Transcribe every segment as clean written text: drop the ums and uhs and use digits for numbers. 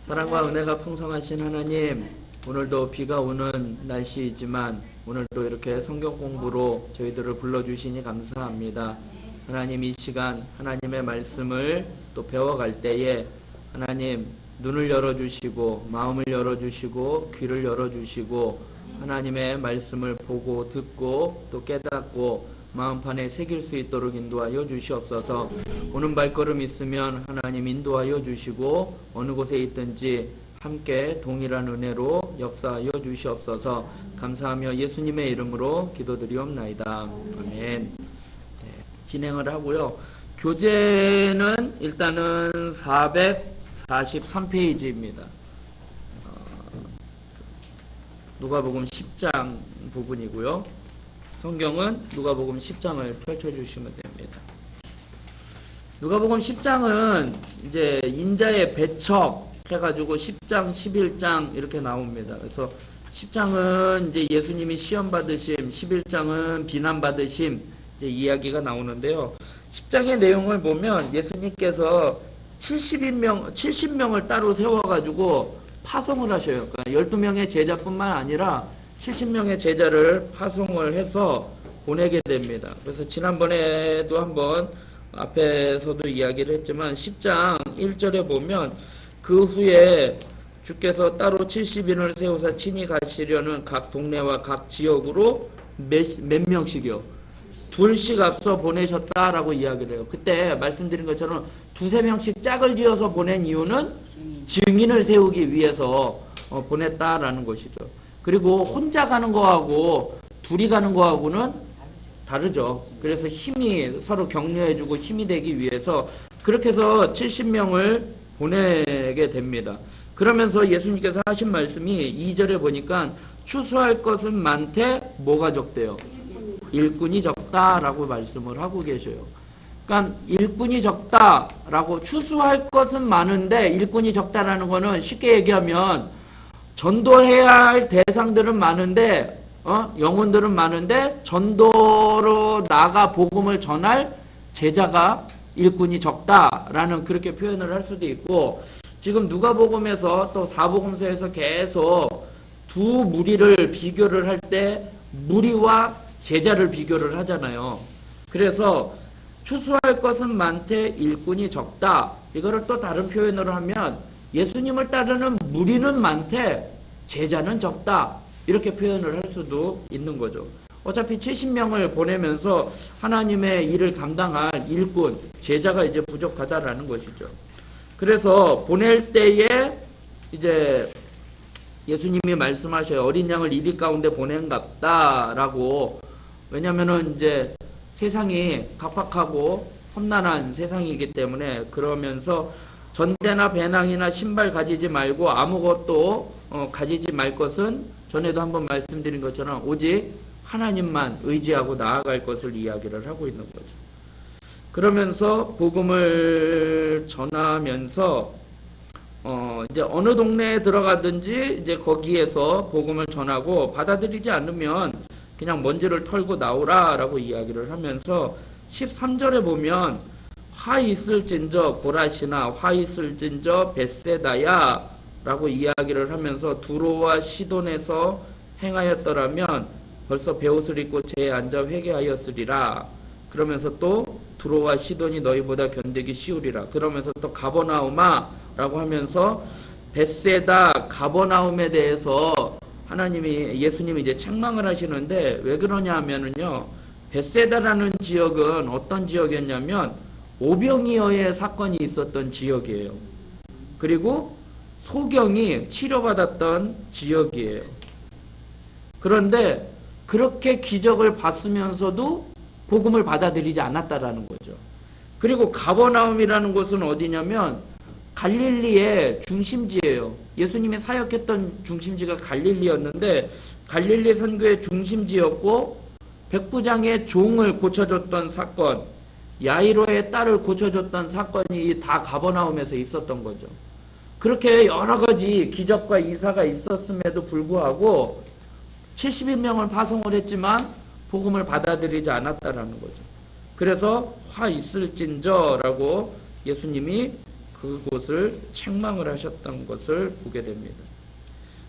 사랑과 은혜가 풍성하신 하나님, 오늘도 비가 오는 날씨이지만 오늘도 이렇게 성경 공부로 저희들을 불러주시니 감사합니다. 하나님, 이 시간 하나님의 말씀을 또 배워갈 때에 하나님 눈을 열어주시고 마음을 열어주시고 귀를 열어주시고 하나님의 말씀을 보고 듣고 또 깨닫고 마음판에 새길 수 있도록 인도하여 주시옵소서. 오는 발걸음 있으면 하나님 인도하여 주시고 어느 곳에 있든지 함께 동일한 은혜로 역사하여 주시옵소서. 감사하며 예수님의 이름으로 기도드리옵나이다. 아멘. 진행을 하고요. 교재는 일단은 443페이지입니다. 누가복음 10장 부분이고요. 성경은 누가복음 10장을 펼쳐주시면 됩니다. 누가복음 10장은 이제 인자의 배척 해가지고 10장, 11장 이렇게 나옵니다. 그래서 10장은 이제 예수님이 시험 받으심, 11장은 비난 받으심 이제 이야기가 나오는데요. 10장의 내용을 보면 예수님께서 70명을 따로 세워가지고 파송을 하셔요. 그러니까 12명의 제자뿐만 아니라 70명의 제자를 파송을 해서 보내게 됩니다. 그래서 지난번에도 한번 앞에서도 이야기를 했지만 10장 1절에 보면 그 후에 주께서 따로 70인을 세우사 친히 가시려는 각 동네와 각 지역으로 몇 명씩이요? 둘씩 앞서 보내셨다라고 이야기를 해요. 그때 말씀드린 것처럼 두세 명씩 짝을 지어서 보낸 이유는 증인을 세우기 위해서 보냈다라는 것이죠. 그리고 혼자 가는 거하고 둘이 가는 거하고는 다르죠. 그래서 힘이 서로 격려해주고 힘이 되기 위해서 그렇게 해서 70명을 보내게 됩니다. 그러면서 예수님께서 하신 말씀이 2절에 보니까 추수할 것은 많되 뭐가 적대요? 일꾼이 적다라고 말씀을 하고 계셔요. 그러니까 일꾼이 적다라고 추수할 것은 많은데 일꾼이 적다라는 거는 쉽게 얘기하면 전도해야 할 대상들은 많은데 영혼들은 많은데 전도로 나가 복음을 전할 제자가 일꾼이 적다라는 그렇게 표현을 할 수도 있고, 지금 누가복음에서 또 사복음서에서 계속 두 무리를 비교를 할 때 무리와 제자를 비교를 하잖아요. 그래서 추수할 것은 많되 일꾼이 적다, 이거를 또 다른 표현으로 하면 예수님을 따르는 무리는 많되 제자는 적다, 이렇게 표현을 할 수도 있는 거죠. 어차피 70명을 보내면서 하나님의 일을 감당할 일꾼, 제자가 이제 부족하다라는 것이죠. 그래서 보낼 때에 이제 예수님이 말씀하셔요. 어린 양을 이리 가운데 보낸갑다라고. 왜냐면은 이제 세상이 각박하고 험난한 세상이기 때문에, 그러면서 전대나 배낭이나 신발 가지지 말고 아무것도 가지지 말 것은 전에도 한번 말씀드린 것처럼 오직 하나님만 의지하고 나아갈 것을 이야기를 하고 있는 거죠. 그러면서 복음을 전하면서 이제 어느 동네에 들어가든지 이제 거기에서 복음을 전하고 받아들이지 않으면 그냥 먼지를 털고 나오라라고 이야기를 하면서 13절에 보면 화 있을진저 고라시나 화 있을진저 벳세다야 라고 이야기를 하면서 두로와 시돈에서 행하였더라면 벌써 베옷을 입고 제에 앉아 회개하였으리라. 그러면서 또 두로와 시돈이 너희보다 견디기 쉬우리라. 그러면서 또 가버나움아 라고 하면서 벳세다 가버나움에 대해서 예수님이 이제 책망을 하시는데, 왜 그러냐 하면은요, 벳세다라는 지역은 어떤 지역이었냐면 오병이어의 사건이 있었던 지역이에요. 그리고 소경이 치료받았던 지역이에요. 그런데 그렇게 기적을 봤으면서도 복음을 받아들이지 않았다라는 거죠. 그리고 가버나움이라는 곳은 어디냐면 갈릴리의 중심지예요. 예수님이 사역했던 중심지가 갈릴리였는데 갈릴리 선교의 중심지였고, 백부장의 종을 고쳐줬던 사건, 야이로의 딸을 고쳐줬던 사건이 다 가버나움에서 있었던 거죠. 그렇게 여러 가지 기적과 이사가 있었음에도 불구하고 70인명을 파송을 했지만 복음을 받아들이지 않았다라는 거죠. 그래서 화 있을진저라고 예수님이 그곳을 책망을 하셨던 것을 보게 됩니다.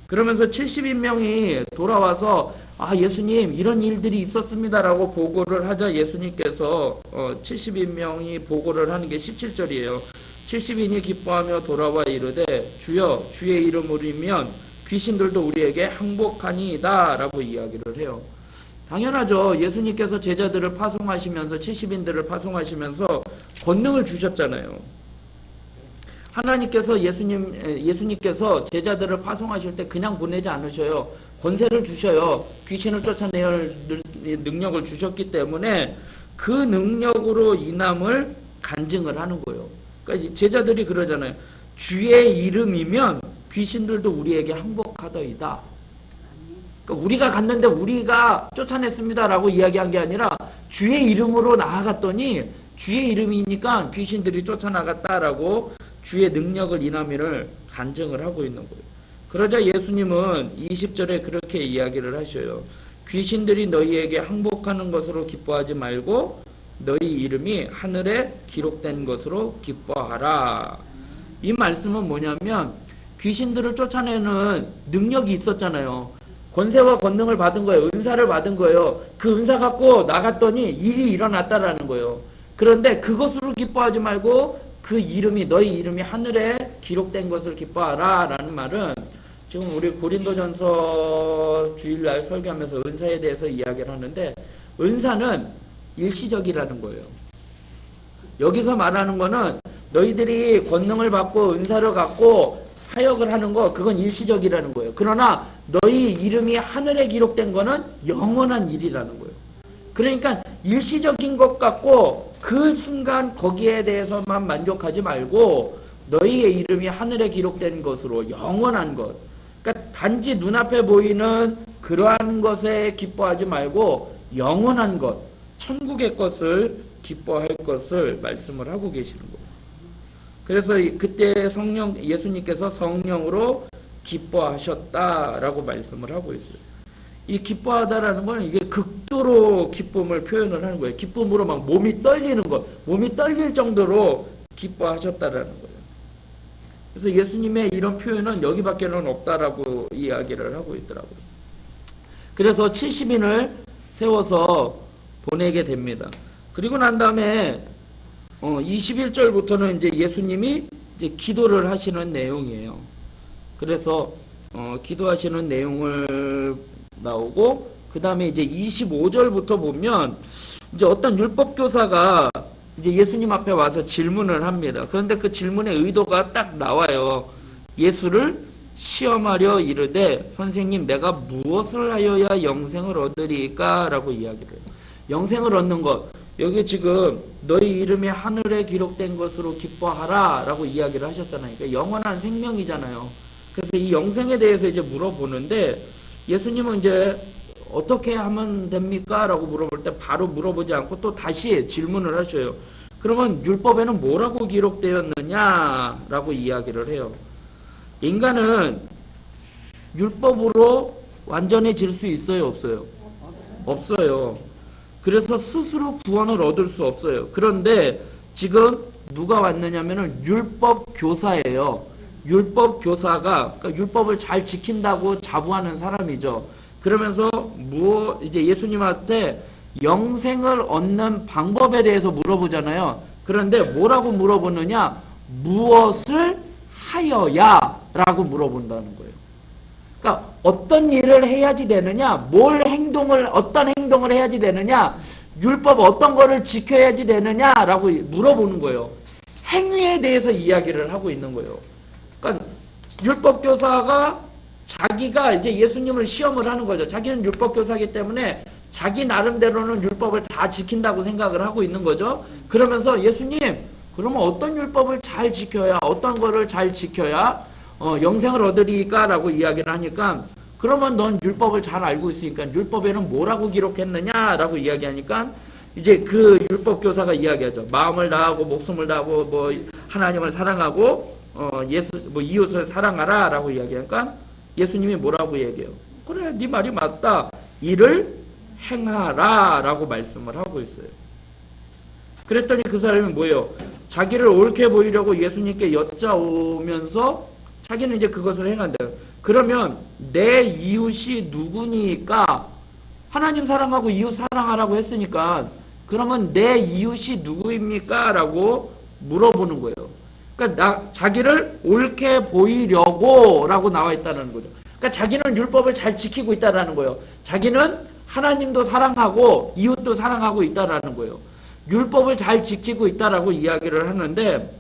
그러면서 70인명이 돌아와서 예수님 이런 일들이 있었습니다라고 보고를 하자 예수님께서 70인명이 보고를 하는 게 17절이에요. 70인이 기뻐하며 돌아와 이르되 주여 주의 이름으로면 귀신들도 우리에게 항복하니이다 라고 이야기를 해요. 당연하죠. 예수님께서 제자들을 파송하시면서 70인들을 파송하시면서 권능을 주셨잖아요. 하나님께서 예수님께서 제자들을 파송하실 때 그냥 보내지 않으셔요. 권세를 주셔요. 귀신을 쫓아낼 능력을 주셨기 때문에 그 능력으로 인함을 간증을 하는 거예요. 그러니까 제자들이 그러잖아요. 주의 이름이면 귀신들도 우리에게 항복하더이다. 그러니까 우리가 갔는데 우리가 쫓아냈습니다라고 이야기한 게 아니라 주의 이름으로 나아갔더니 주의 이름이니까 귀신들이 쫓아나갔다라고 주의 능력을 인함을 간증을 하고 있는 거예요. 그러자 예수님은 20절에 그렇게 이야기를 하셔요. 귀신들이 너희에게 항복하는 것으로 기뻐하지 말고 너희 이름이 하늘에 기록된 것으로 기뻐하라. 이 말씀은 뭐냐면 귀신들을 쫓아내는 능력이 있었잖아요. 권세와 권능을 받은 거예요. 은사를 받은 거예요. 그 은사 갖고 나갔더니 일이 일어났다라는 거예요. 그런데 그것으로 기뻐하지 말고 그 이름이 너희 이름이 하늘에 기록된 것을 기뻐하라 라는 말은 지금 우리 고린도전서 주일날 설교하면서 은사에 대해서 이야기를 하는데 은사는 일시적이라는 거예요. 여기서 말하는 거는 너희들이 권능을 받고 은사를 갖고 사역을 하는 거 그건 일시적이라는 거예요. 그러나 너희 이름이 하늘에 기록된 거는 영원한 일이라는 거예요. 그러니까 일시적인 것 같고 그 순간 거기에 대해서만 만족하지 말고 너희의 이름이 하늘에 기록된 것으로 영원한 것, 그러니까 단지 눈앞에 보이는 그러한 것에 기뻐하지 말고 영원한 것, 천국의 것을 기뻐할 것을 말씀을 하고 계시는 거예요. 그래서 그때 예수님께서 성령으로 기뻐하셨다라고 말씀을 하고 있어요. 이 기뻐하다라는 건 이게 극도로 기쁨을 표현을 하는 거예요. 기쁨으로 막 몸이 떨리는 것, 몸이 떨릴 정도로 기뻐하셨다라는 거예요. 그래서 예수님의 이런 표현은 여기밖에는 없다라고 이야기를 하고 있더라고요. 그래서 70인을 세워서 보내게 됩니다. 그리고 난 다음에 21절부터는 이제 예수님이 이제 기도를 하시는 내용이에요. 그래서 기도하시는 내용을 나오고 그 다음에 이제 25절부터 보면 이제 어떤 율법 교사가 이제 예수님 앞에 와서 질문을 합니다. 그런데 그 질문의 의도가 딱 나와요. 예수를 시험하려 이르되 선생님 내가 무엇을 하여야 영생을 얻으리까? 라고 이야기를 해요. 영생을 얻는 것, 여기 지금 너희 이름이 하늘에 기록된 것으로 기뻐하라 라고 이야기를 하셨잖아요. 그러니까 영원한 생명이잖아요. 그래서 이 영생에 대해서 이제 물어보는데 예수님은 이제 어떻게 하면 됩니까? 라고 물어볼 때 바로 물어보지 않고 또 다시 질문을 하셔요. 그러면 율법에는 뭐라고 기록되었느냐? 라고 이야기를 해요. 인간은 율법으로 완전해질 수 있어요? 없어요? 없어요. 그래서 스스로 구원을 얻을 수 없어요. 그런데 지금 누가 왔느냐면은 율법 교사예요. 율법 교사가 그러니까 율법을 잘 지킨다고 자부하는 사람이죠. 그러면서 이제 예수님한테 영생을 얻는 방법에 대해서 물어보잖아요. 그런데 뭐라고 물어보느냐? 무엇을 하여야? 라고 물어본다는 거예요. 그러니까 어떤 일을 해야지 되느냐? 어떤 행동을 해야지 되느냐? 율법 어떤 거를 지켜야지 되느냐? 라고 물어보는 거예요. 행위에 대해서 이야기를 하고 있는 거예요. 그러니까 율법 교사가 자기가 이제 예수님을 시험을 하는 거죠. 자기는 율법 교사이기 때문에 자기 나름대로는 율법을 다 지킨다고 생각을 하고 있는 거죠. 그러면서 예수님, 그러면 어떤 율법을 잘 지켜야, 어떤 거를 잘 지켜야 영생을 얻으리까? 라고 이야기를 하니까 그러면 넌 율법을 잘 알고 있으니까 율법에는 뭐라고 기록했느냐? 라고 이야기하니까 이제 그 율법 교사가 이야기하죠. 마음을 다하고 목숨을 다하고 뭐 하나님을 사랑하고 이웃을 사랑하라 라고 이야기하니까 예수님이 뭐라고 얘기해요? 그래, 네 말이 맞다. 이를 행하라 라고 말씀을 하고 있어요. 그랬더니 그 사람이 뭐예요? 자기를 옳게 보이려고 예수님께 여짜오면서 자기는 이제 그것을 행한대요. 그러면 내 이웃이 누구니까? 하나님 사랑하고 이웃 사랑하라고 했으니까 그러면 내 이웃이 누구입니까? 라고 물어보는 거예요. 그러니까 자기를 옳게 보이려고 라고 나와 있다는 거죠. 그러니까 자기는 율법을 잘 지키고 있다는 거예요. 자기는 하나님도 사랑하고 이웃도 사랑하고 있다는 거예요. 율법을 잘 지키고 있다라고 이야기를 하는데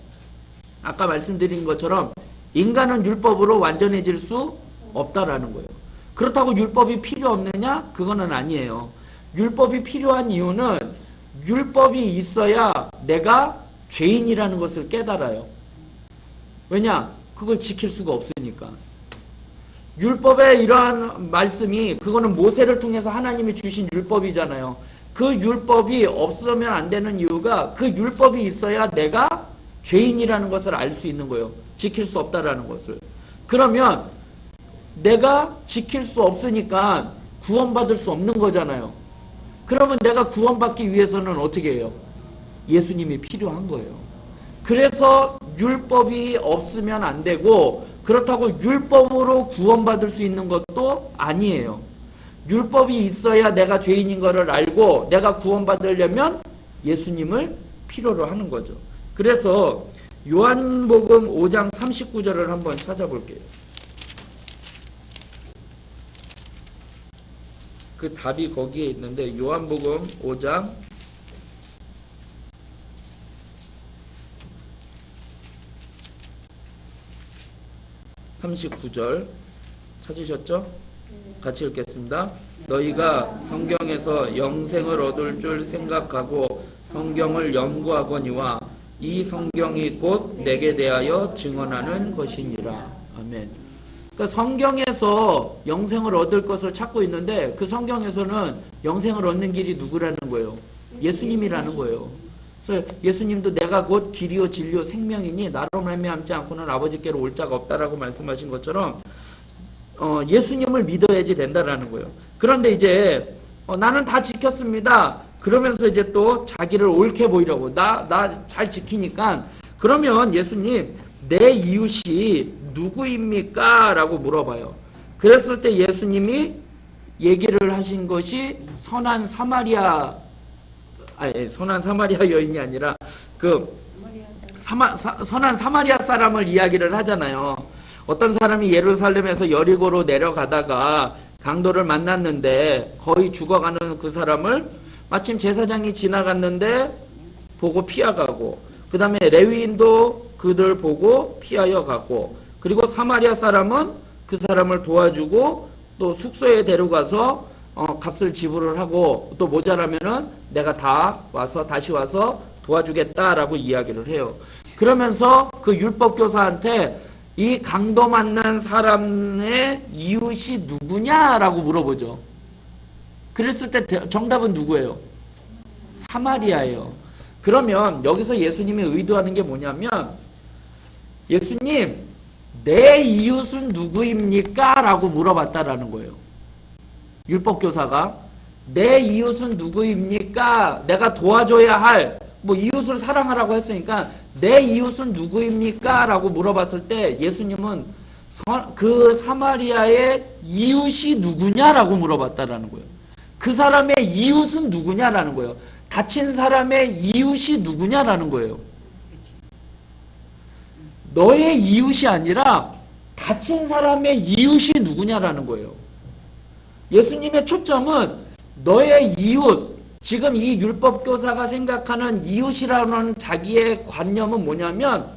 아까 말씀드린 것처럼 인간은 율법으로 완전해질 수 없다라는 거예요. 그렇다고 율법이 필요 없느냐? 그거는 아니에요. 율법이 필요한 이유는 율법이 있어야 내가 죄인이라는 것을 깨달아요. 왜냐? 그걸 지킬 수가 없으니까. 율법의 이러한 말씀이 그거는 모세를 통해서 하나님이 주신 율법이잖아요. 그 율법이 없으면 안 되는 이유가 그 율법이 있어야 내가 죄인이라는 것을 알 수 있는 거예요. 지킬 수 없다라는 것을. 그러면 내가 지킬 수 없으니까 구원받을 수 없는 거잖아요. 그러면 내가 구원받기 위해서는 어떻게 해요? 예수님이 필요한 거예요. 그래서 율법이 없으면 안 되고 그렇다고 율법으로 구원받을 수 있는 것도 아니에요. 율법이 있어야 내가 죄인인 것을 알고 내가 구원받으려면 예수님을 필요로 하는 거죠. 그래서 요한복음 5장 39절을 한번 찾아볼게요. 그 답이 거기에 있는데 요한복음 5장 39절 찾으셨죠? 같이 읽겠습니다. 너희가 성경에서 영생을 얻을 줄 생각하고 성경을 연구하거니와 이 성경이 곧 내게 대하여 증언하는 것이니라. 아멘. 그러니까 성경에서 영생을 얻을 것을 찾고 있는데 그 성경에서는 영생을 얻는 길이 누구라는 거예요? 예수님이라는 거예요. 그래서 예수님도 내가 곧 길이요 진리요 생명이니 나로 말미암지 않고는 아버지께로 올 자가 없다라고 말씀하신 것처럼 예수님을 믿어야지 된다라는 거예요. 그런데 이제 나는 다 지켰습니다. 그러면서 이제 또 자기를 옳게 보이려고 나 잘 지키니까 그러면 예수님 내 이웃이 누구입니까? 라고 물어봐요. 그랬을 때 예수님이 얘기를 하신 것이 선한 사마리아 여인이 아니라 선한 사마리아 사람을 이야기를 하잖아요. 어떤 사람이 예루살렘에서 여리고로 내려가다가 강도를 만났는데 거의 죽어가는 그 사람을 마침 제사장이 지나갔는데 보고 피해가고 그 다음에 레위인도 그들 보고 피하여 갔고 그리고 사마리아 사람은 그 사람을 도와주고 또 숙소에 데려가서 값을 지불을 하고 또 모자라면은 내가 다시 와서 도와주겠다라고 이야기를 해요. 그러면서 그 율법교사한테 이 강도 만난 사람의 이웃이 누구냐라고 물어보죠. 그랬을 때 정답은 누구예요? 사마리아예요. 그러면 여기서 예수님이 의도하는 게 뭐냐면 예수님 내 이웃은 누구입니까? 라고 물어봤다라는 거예요. 율법교사가 내 이웃은 누구입니까? 내가 도와줘야 할 이웃을 사랑하라고 했으니까 내 이웃은 누구입니까? 라고 물어봤을 때 예수님은 그 사마리아의 이웃이 누구냐라고 물어봤다라는 거예요. 그 사람의 이웃은 누구냐라는 거예요. 다친 사람의 이웃이 누구냐라는 거예요. 너의 이웃이 아니라 다친 사람의 이웃이 누구냐라는 거예요. 예수님의 초점은 너의 이웃, 지금 이 율법교사가 생각하는 이웃이라는 자기의 관념은 뭐냐면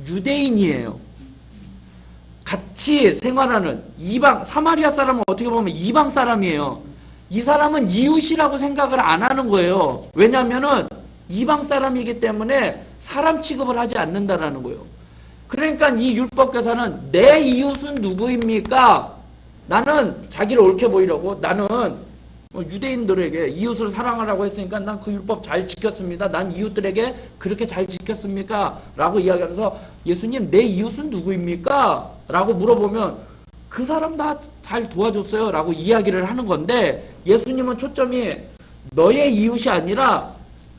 유대인이에요. 같이 생활하는 사마리아 사람은 어떻게 보면 이방 사람이에요. 이 사람은 이웃이라고 생각을 안 하는 거예요. 왜냐면은 이방 사람이기 때문에 사람 취급을 하지 않는다라는 거예요. 그러니까 이 율법교사는 내 이웃은 누구입니까? 나는 자기를 옳게 보이려고 나는 유대인들에게 이웃을 사랑하라고 했으니까 난 그 율법 잘 지켰습니다. 난 이웃들에게 그렇게 잘 지켰습니까? 라고 이야기하면서 예수님 내 이웃은 누구입니까? 라고 물어보면 그 사람 다 잘 도와줬어요 라고 이야기를 하는 건데 예수님은 초점이 너의 이웃이 아니라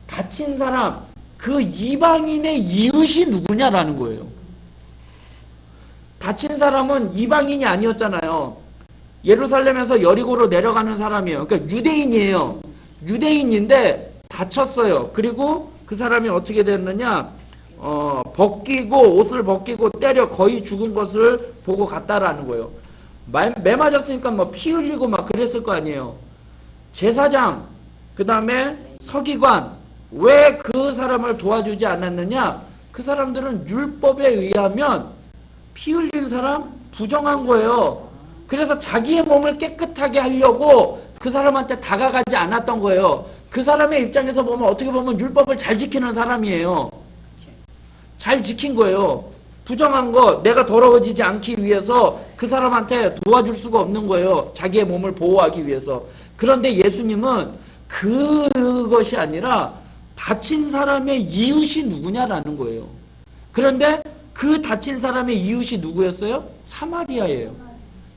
다친 사람, 그 이방인의 이웃이 누구냐라는 거예요. 다친 사람은 이방인이 아니었잖아요. 예루살렘에서 여리고로 내려가는 사람이에요. 그러니까 유대인이에요. 유대인인데 다쳤어요. 그리고 그 사람이 어떻게 됐느냐? 옷을 벗기고 때려 거의 죽은 것을 보고 갔다라는 거예요. 매 맞았으니까 뭐 피 흘리고 막 그랬을 거 아니에요. 제사장, 그 다음에 서기관, 왜 그 사람을 도와주지 않았느냐? 그 사람들은 율법에 의하면 피 흘린 사람 부정한 거예요. 그래서 자기의 몸을 깨끗하게 하려고 그 사람한테 다가가지 않았던 거예요. 그 사람의 입장에서 보면 어떻게 보면 율법을 잘 지키는 사람이에요. 잘 지킨 거예요. 부정한 거 내가 더러워지지 않기 위해서 그 사람한테 도와줄 수가 없는 거예요. 자기의 몸을 보호하기 위해서. 그런데 예수님은 그것이 아니라 다친 사람의 이웃이 누구냐라는 거예요. 그런데 그 다친 사람의 이웃이 누구였어요? 사마리아예요.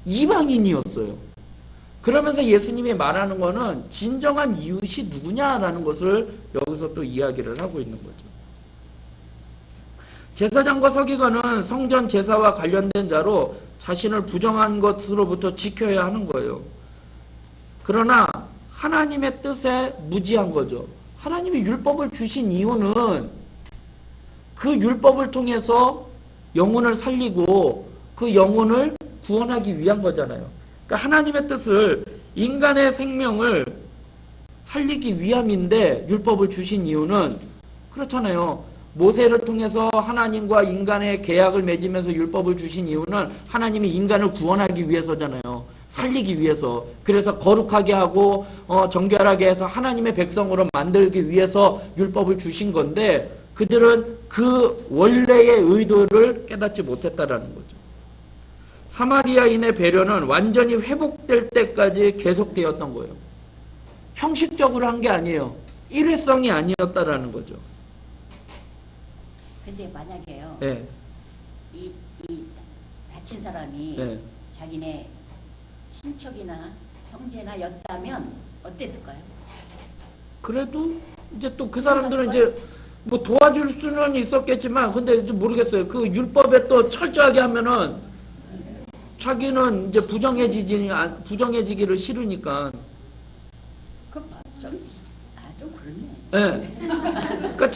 이방인이었어요. 그러면서 예수님이 말하는 거는 진정한 이웃이 누구냐라는 것을 여기서 또 이야기를 하고 있는 거죠. 제사장과 서기관은 성전 제사와 관련된 자로 자신을 부정한 것으로부터 지켜야 하는 거예요. 그러나 하나님의 뜻에 무지한 거죠. 하나님이 율법을 주신 이유는 그 율법을 통해서 영혼을 살리고 그 영혼을 구원하기 위한 거잖아요. 그러니까 하나님의 뜻을 인간의 생명을 살리기 위함인데 율법을 주신 이유는 그렇잖아요. 모세를 통해서 하나님과 인간의 계약을 맺으면서 율법을 주신 이유는 하나님이 인간을 구원하기 위해서잖아요. 살리기 위해서. 그래서 거룩하게 하고 정결하게 해서 하나님의 백성으로 만들기 위해서 율법을 주신 건데 그들은 그 원래의 의도를 깨닫지 못했다라는 거죠. 사마리아인의 배려는 완전히 회복될 때까지 계속되었던 거예요. 형식적으로 한 게 아니에요. 일회성이 아니었다라는 거죠. 근데 만약에요. 네. 이 다친 사람이 네. 자기네 친척이나 형제나 였다면 어땠을까요? 그래도 이제 또 그 사람들은 이제 뭐 도와줄 수는 있었겠지만 근데 이제 모르겠어요. 그 율법에 또 철저하게 하면은 자기는 이제 부정해지기를 싫으니까. 좀 그렇네. 예. 그러니까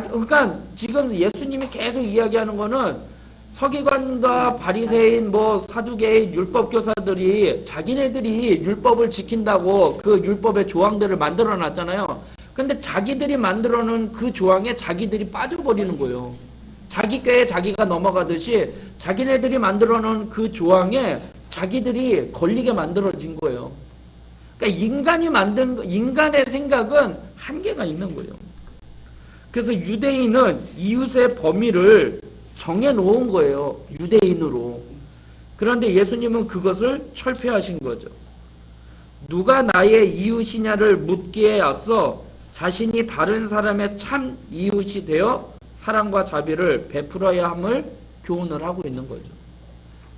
그러니까 지금 예수님이 계속 이야기하는 거는 서기관과 바리새인 뭐 사두개인 율법 교사들이 자기네들이 율법을 지킨다고 그 율법의 조항들을 만들어 놨잖아요. 근데 자기들이 만들어 놓은 그 조항에 자기들이 빠져버리는 거예요. 자기 꾀에 자기가 넘어가듯이 자기네들이 만들어 놓은 그 조항에 자기들이 걸리게 만들어진 거예요. 그러니까 인간의 생각은 한계가 있는 거예요. 그래서 유대인은 이웃의 범위를 정해놓은 거예요. 유대인으로. 그런데 예수님은 그것을 철폐하신 거죠. 누가 나의 이웃이냐를 묻기에 앞서 자신이 다른 사람의 참 이웃이 되어 사랑과 자비를 베풀어야 함을 교훈을 하고 있는 거죠.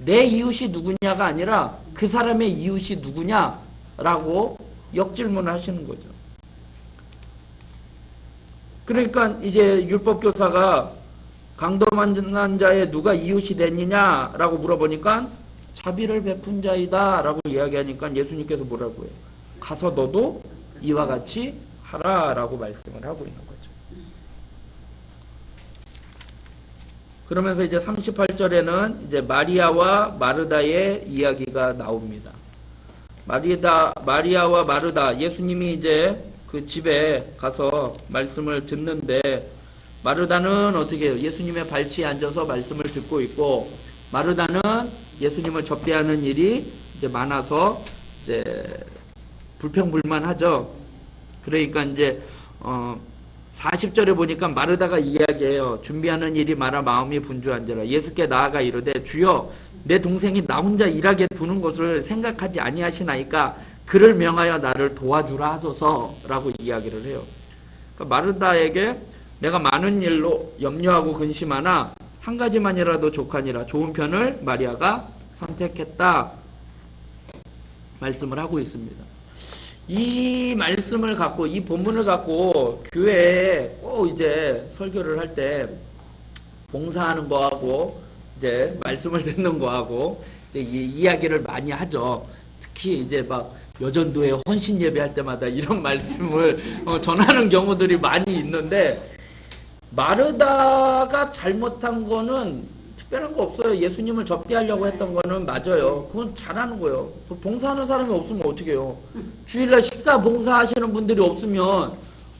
내 이웃이 누구냐가 아니라 그 사람의 이웃이 누구냐라고 역질문을 하시는 거죠. 그러니까 이제 율법교사가 강도 만난 자의 누가 이웃이 되느냐라고 물어보니까 자비를 베푼 자이다 라고 이야기하니까 예수님께서 뭐라고 해요? 가서 너도 이와 같이 하라 라고 말씀을 하고 있는 거죠. 그러면서 이제 38절에는 이제 마리아와 마르다의 이야기가 나옵니다. 마리아와 마르다, 예수님이 이제 그 집에 가서 말씀을 듣는데 마르다는 어떻게 해요? 예수님의 발치에 앉아서 말씀을 듣고 있고 마르다는 예수님을 접대하는 일이 이제 많아서 이제 불평불만하죠. 그러니까 이제 40절에 보니까 마르다가 이야기해요. 준비하는 일이 많아 마음이 분주한지라 예수께 나아가 이르되 주여 내 동생이 나 혼자 일하게 두는 것을 생각하지 아니하시나이까 그를 명하여 나를 도와주라 하소서라고 이야기를 해요. 그러니까 마르다에게 내가 많은 일로 염려하고 근심하나 한 가지만이라도 족하니라 좋은 편을 마리아가 선택했다 말씀을 하고 있습니다. 이 말씀을 갖고 이 본문을 갖고 교회에 꼭 이제 설교를 할 때 봉사하는 거하고 이제 말씀을 듣는 거하고 이제 이야기를 많이 하죠. 특히 이제 막 여전도에 헌신 예배할 때마다 이런 말씀을 전하는 경우들이 많이 있는데, 마르다가 잘못한 거는 특별한 거 없어요. 예수님을 접대하려고 했던 거는 맞아요. 그건 잘하는 거예요. 봉사하는 사람이 없으면 어떻게 해요? 주일날 식사 봉사하시는 분들이 없으면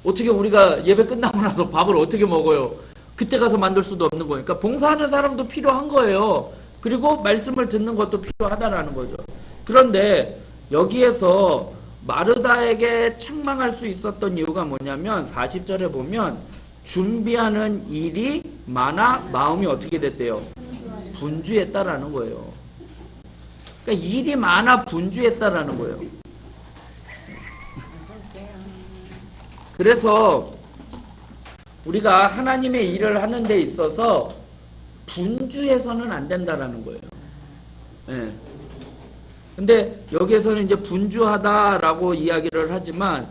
어떻게 우리가 예배 끝나고 나서 밥을 어떻게 먹어요? 그때 가서 만들 수도 없는 거니까 봉사하는 사람도 필요한 거예요. 그리고 말씀을 듣는 것도 필요하다라는 거죠. 그런데 여기에서 마르다에게 책망할 수 있었던 이유가 뭐냐면 40절에 보면 준비하는 일이 많아 마음이 어떻게 됐대요? 분주했다라는 거예요. 그러니까 일이 많아 분주했다라는 거예요. 그래서 우리가 하나님의 일을 하는 데 있어서 분주해서는 안 된다라는 거예요. 예. 근데 여기에서는 이제 분주하다라고 이야기를 하지만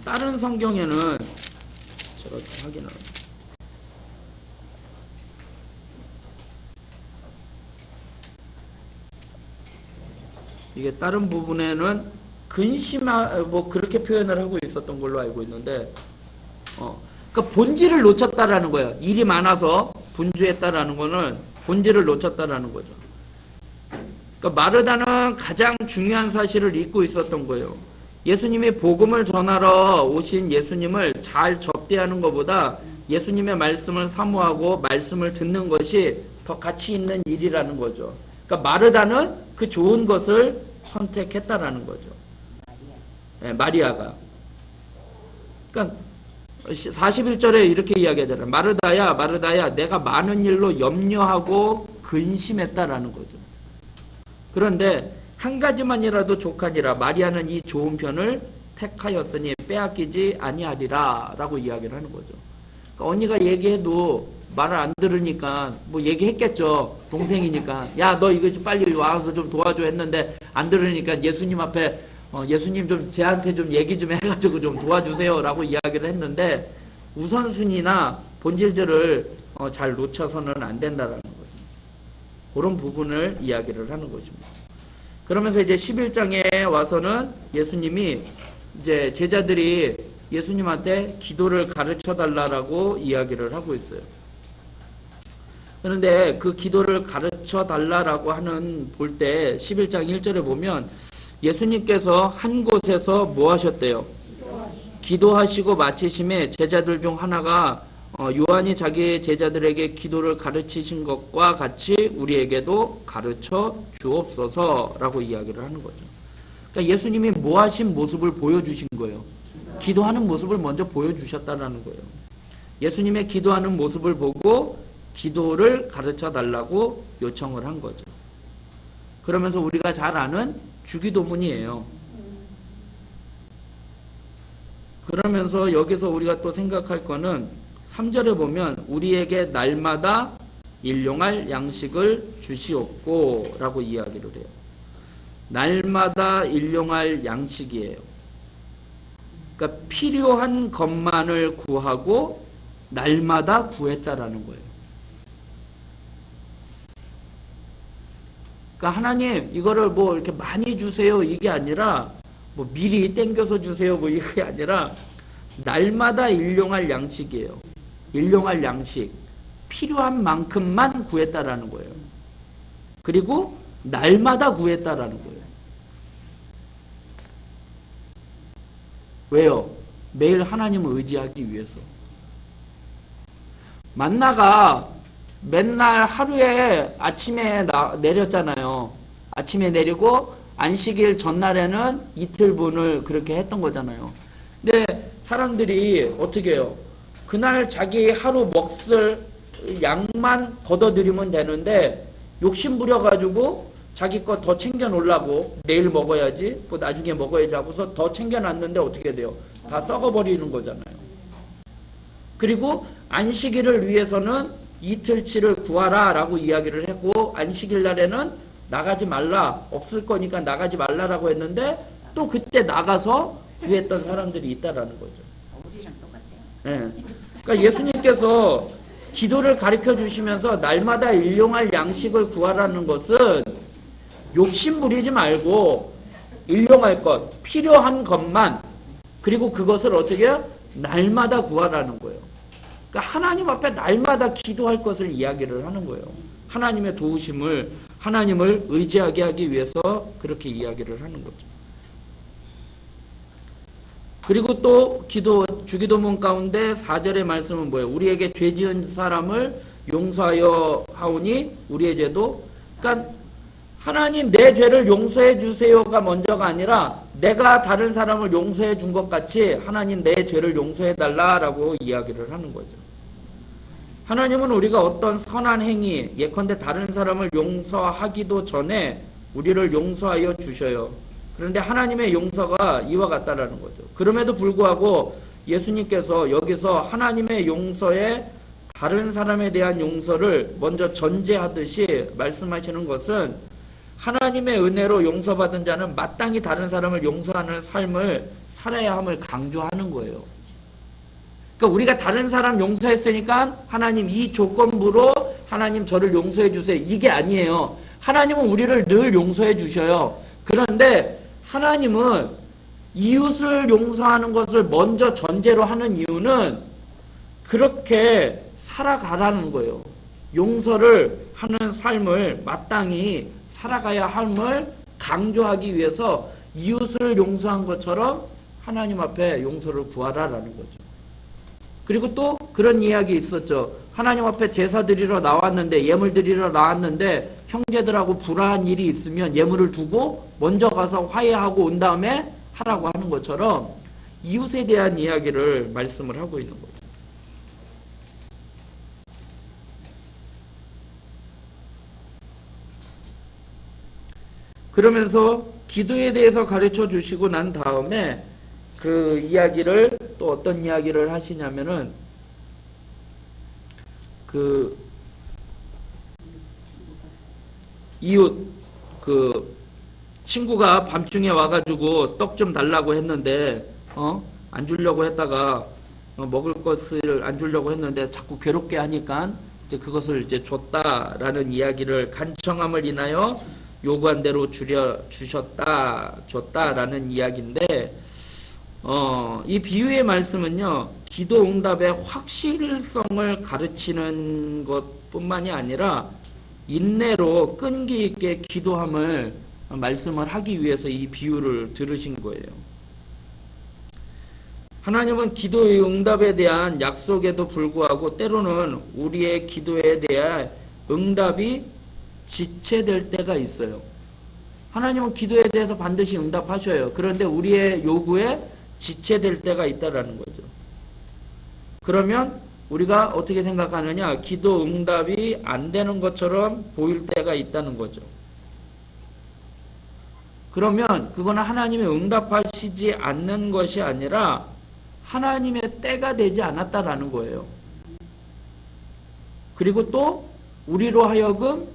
다른 성경에는 제가 좀 확인을 이게 다른 부분에는 뭐 그렇게 표현을 하고 있었던 걸로 알고 있는데 그러니까 본질을 놓쳤다라는 거예요. 일이 많아서 분주했다라는 거는 본질을 놓쳤다라는 거죠. 그러니까 마르다는 가장 중요한 사실을 잊고 있었던 거예요. 예수님이 복음을 전하러 오신 예수님을 잘 접대하는 것보다 예수님의 말씀을 사모하고 말씀을 듣는 것이 더 가치 있는 일이라는 거죠. 그러니까 마르다는 그 좋은 것을 선택했다라는 거죠. 네, 마리아가. 그러니까 41절에 이렇게 이야기하잖아요. 마르다야, 마르다야, 내가 많은 일로 염려하고 근심했다라는 거죠. 그런데 한 가지만이라도 족하니라. 마리아는 이 좋은 편을 택하였으니 빼앗기지 아니하리라 라고 이야기를 하는 거죠. 그러니까 언니가 얘기해도 말을 안 들으니까 뭐 얘기했겠죠. 동생이니까. 야, 너 이거 좀 빨리 와서 좀 도와줘 했는데 안 들으니까 예수님 앞에 예수님 좀 쟤한테 좀 얘기 좀 해가지고 좀 도와주세요 라고 이야기를 했는데 우선순위나 본질들을 잘 놓쳐서는 안 된다라는 거죠. 그런 부분을 이야기를 하는 것입니다. 그러면서 이제 11장에 와서는 예수님이 이제 제자들이 예수님한테 기도를 가르쳐 달라라고 이야기를 하고 있어요. 그런데 그 기도를 가르쳐 달라라고 하는 볼 때 11장 1절에 보면 예수님께서 한 곳에서 뭐 하셨대요? 기도하시고 마치심에 제자들 중 하나가 요한이 자기 제자들에게 기도를 가르치신 것과 같이 우리에게도 가르쳐 주옵소서라고 이야기를 하는 거죠. 그러니까 예수님이 뭐 하신 모습을 보여주신 거예요. 기도하는 모습을 먼저 보여주셨다는 거예요. 예수님의 기도하는 모습을 보고 기도를 가르쳐 달라고 요청을 한 거죠. 그러면서 우리가 잘 아는 주기도문이에요. 그러면서 여기서 우리가 또 생각할 거는 3절에 보면 우리에게 날마다 일용할 양식을 주시옵고 라고 이야기를 해요. 날마다 일용할 양식이에요. 그러니까 필요한 것만을 구하고 날마다 구했다라는 거예요. 그러니까 하나님 이거를 뭐 이렇게 많이 주세요 이게 아니라 뭐 미리 땡겨서 주세요 뭐 이게 아니라 날마다 일용할 양식이에요. 일용할 양식 필요한 만큼만 구했다라는 거예요. 그리고 날마다 구했다라는 거예요. 왜요? 매일 하나님을 의지하기 위해서. 만나가 맨날 하루에 아침에 내렸잖아요. 아침에 내리고 안식일 전날에는 이틀분을 그렇게 했던 거잖아요. 근데 사람들이 어떻게 해요? 그날 자기 하루 먹을 양만 걷어들이면 되는데 욕심 부려가지고 자기 거 더 챙겨 놓으려고 내일 먹어야지 뭐 나중에 먹어야지 하고서 더 챙겨놨는데 어떻게 돼요? 다 썩어버리는 거잖아요. 그리고 안식일을 위해서는 이틀치를 구하라 라고 이야기를 했고 안식일 날에는 나가지 말라 없을 거니까 나가지 말라라고 했는데 또 그때 나가서 구했던 사람들이 있다라는 거죠. 우리랑 똑같아요. 예. 그러니까 예수님께서 기도를 가르쳐 주시면서 날마다 일용할 양식을 구하라는 것은 욕심 부리지 말고 일용할 것, 필요한 것만, 그리고 그것을 어떻게 해요? 날마다 구하라는 거예요. 그러니까 하나님 앞에 날마다 기도할 것을 이야기를 하는 거예요. 하나님의 도우심을, 하나님을 의지하게 하기 위해서 그렇게 이야기를 하는 거죠. 그리고 또 주기도문 가운데 4절의 말씀은 뭐예요? 우리에게 죄 지은 사람을 용서하여 하오니 우리의 죄도. 그러니까 하나님 내 죄를 용서해 주세요가 먼저가 아니라 내가 다른 사람을 용서해 준 것 같이 하나님 내 죄를 용서해 달라라고 이야기를 하는 거죠. 하나님은 우리가 어떤 선한 행위, 예컨대 다른 사람을 용서하기도 전에 우리를 용서하여 주셔요. 그런데 하나님의 용서가 이와 같다라는 거죠. 그럼에도 불구하고 예수님께서 여기서 하나님의 용서에 다른 사람에 대한 용서를 먼저 전제하듯이 말씀하시는 것은 하나님의 은혜로 용서받은 자는 마땅히 다른 사람을 용서하는 삶을 살아야 함을 강조하는 거예요. 그러니까 우리가 다른 사람 용서했으니까 하나님 이 조건부로 하나님 저를 용서해 주세요. 이게 아니에요. 하나님은 우리를 늘 용서해 주셔요. 그런데 하나님은 이웃을 용서하는 것을 먼저 전제로 하는 이유는 그렇게 살아가라는 거예요. 용서를 하는 삶을 마땅히 살아가야 함을 강조하기 위해서 이웃을 용서한 것처럼 하나님 앞에 용서를 구하라라는 거죠. 그리고 또 그런 이야기 있었죠. 하나님 앞에 제사 드리러 나왔는데, 예물 드리러 나왔는데 형제들하고 불화한 일이 있으면 예물을 두고 먼저 가서 화해하고 온 다음에 하라고 하는 것처럼 이웃에 대한 이야기를 말씀을 하고 있는 거죠. 그러면서 기도에 대해서 가르쳐 주시고 난 다음에 그 이야기를 또 어떤 이야기를 하시냐면은 그 이웃 그 친구가 밤중에 와가지고 떡 좀 달라고 했는데 안 주려고 했다가 먹을 것을 안 주려고 했는데 자꾸 괴롭게 하니까 이제 그것을 이제 줬다라는 이야기를 간청함을 인하여 요구한 대로 줬다라는 이야기인데 이 비유의 말씀은요 기도 응답의 확실성을 가르치는 것뿐만이 아니라 인내로 끈기 있게 기도함을 말씀을 하기 위해서 이 비유를 들으신 거예요. 하나님은 기도의 응답에 대한 약속에도 불구하고 때로는 우리의 기도에 대한 응답이 지체될 때가 있어요. 하나님은 기도에 대해서 반드시 응답하셔요. 그런데 우리의 요구에 지체될 때가 있다라는 거죠. 그러면 우리가 어떻게 생각하느냐? 기도 응답이 안 되는 것처럼 보일 때가 있다는 거죠. 그러면 그거는 하나님이 응답하시지 않는 것이 아니라 하나님의 때가 되지 않았다라는 거예요. 그리고 또 우리로 하여금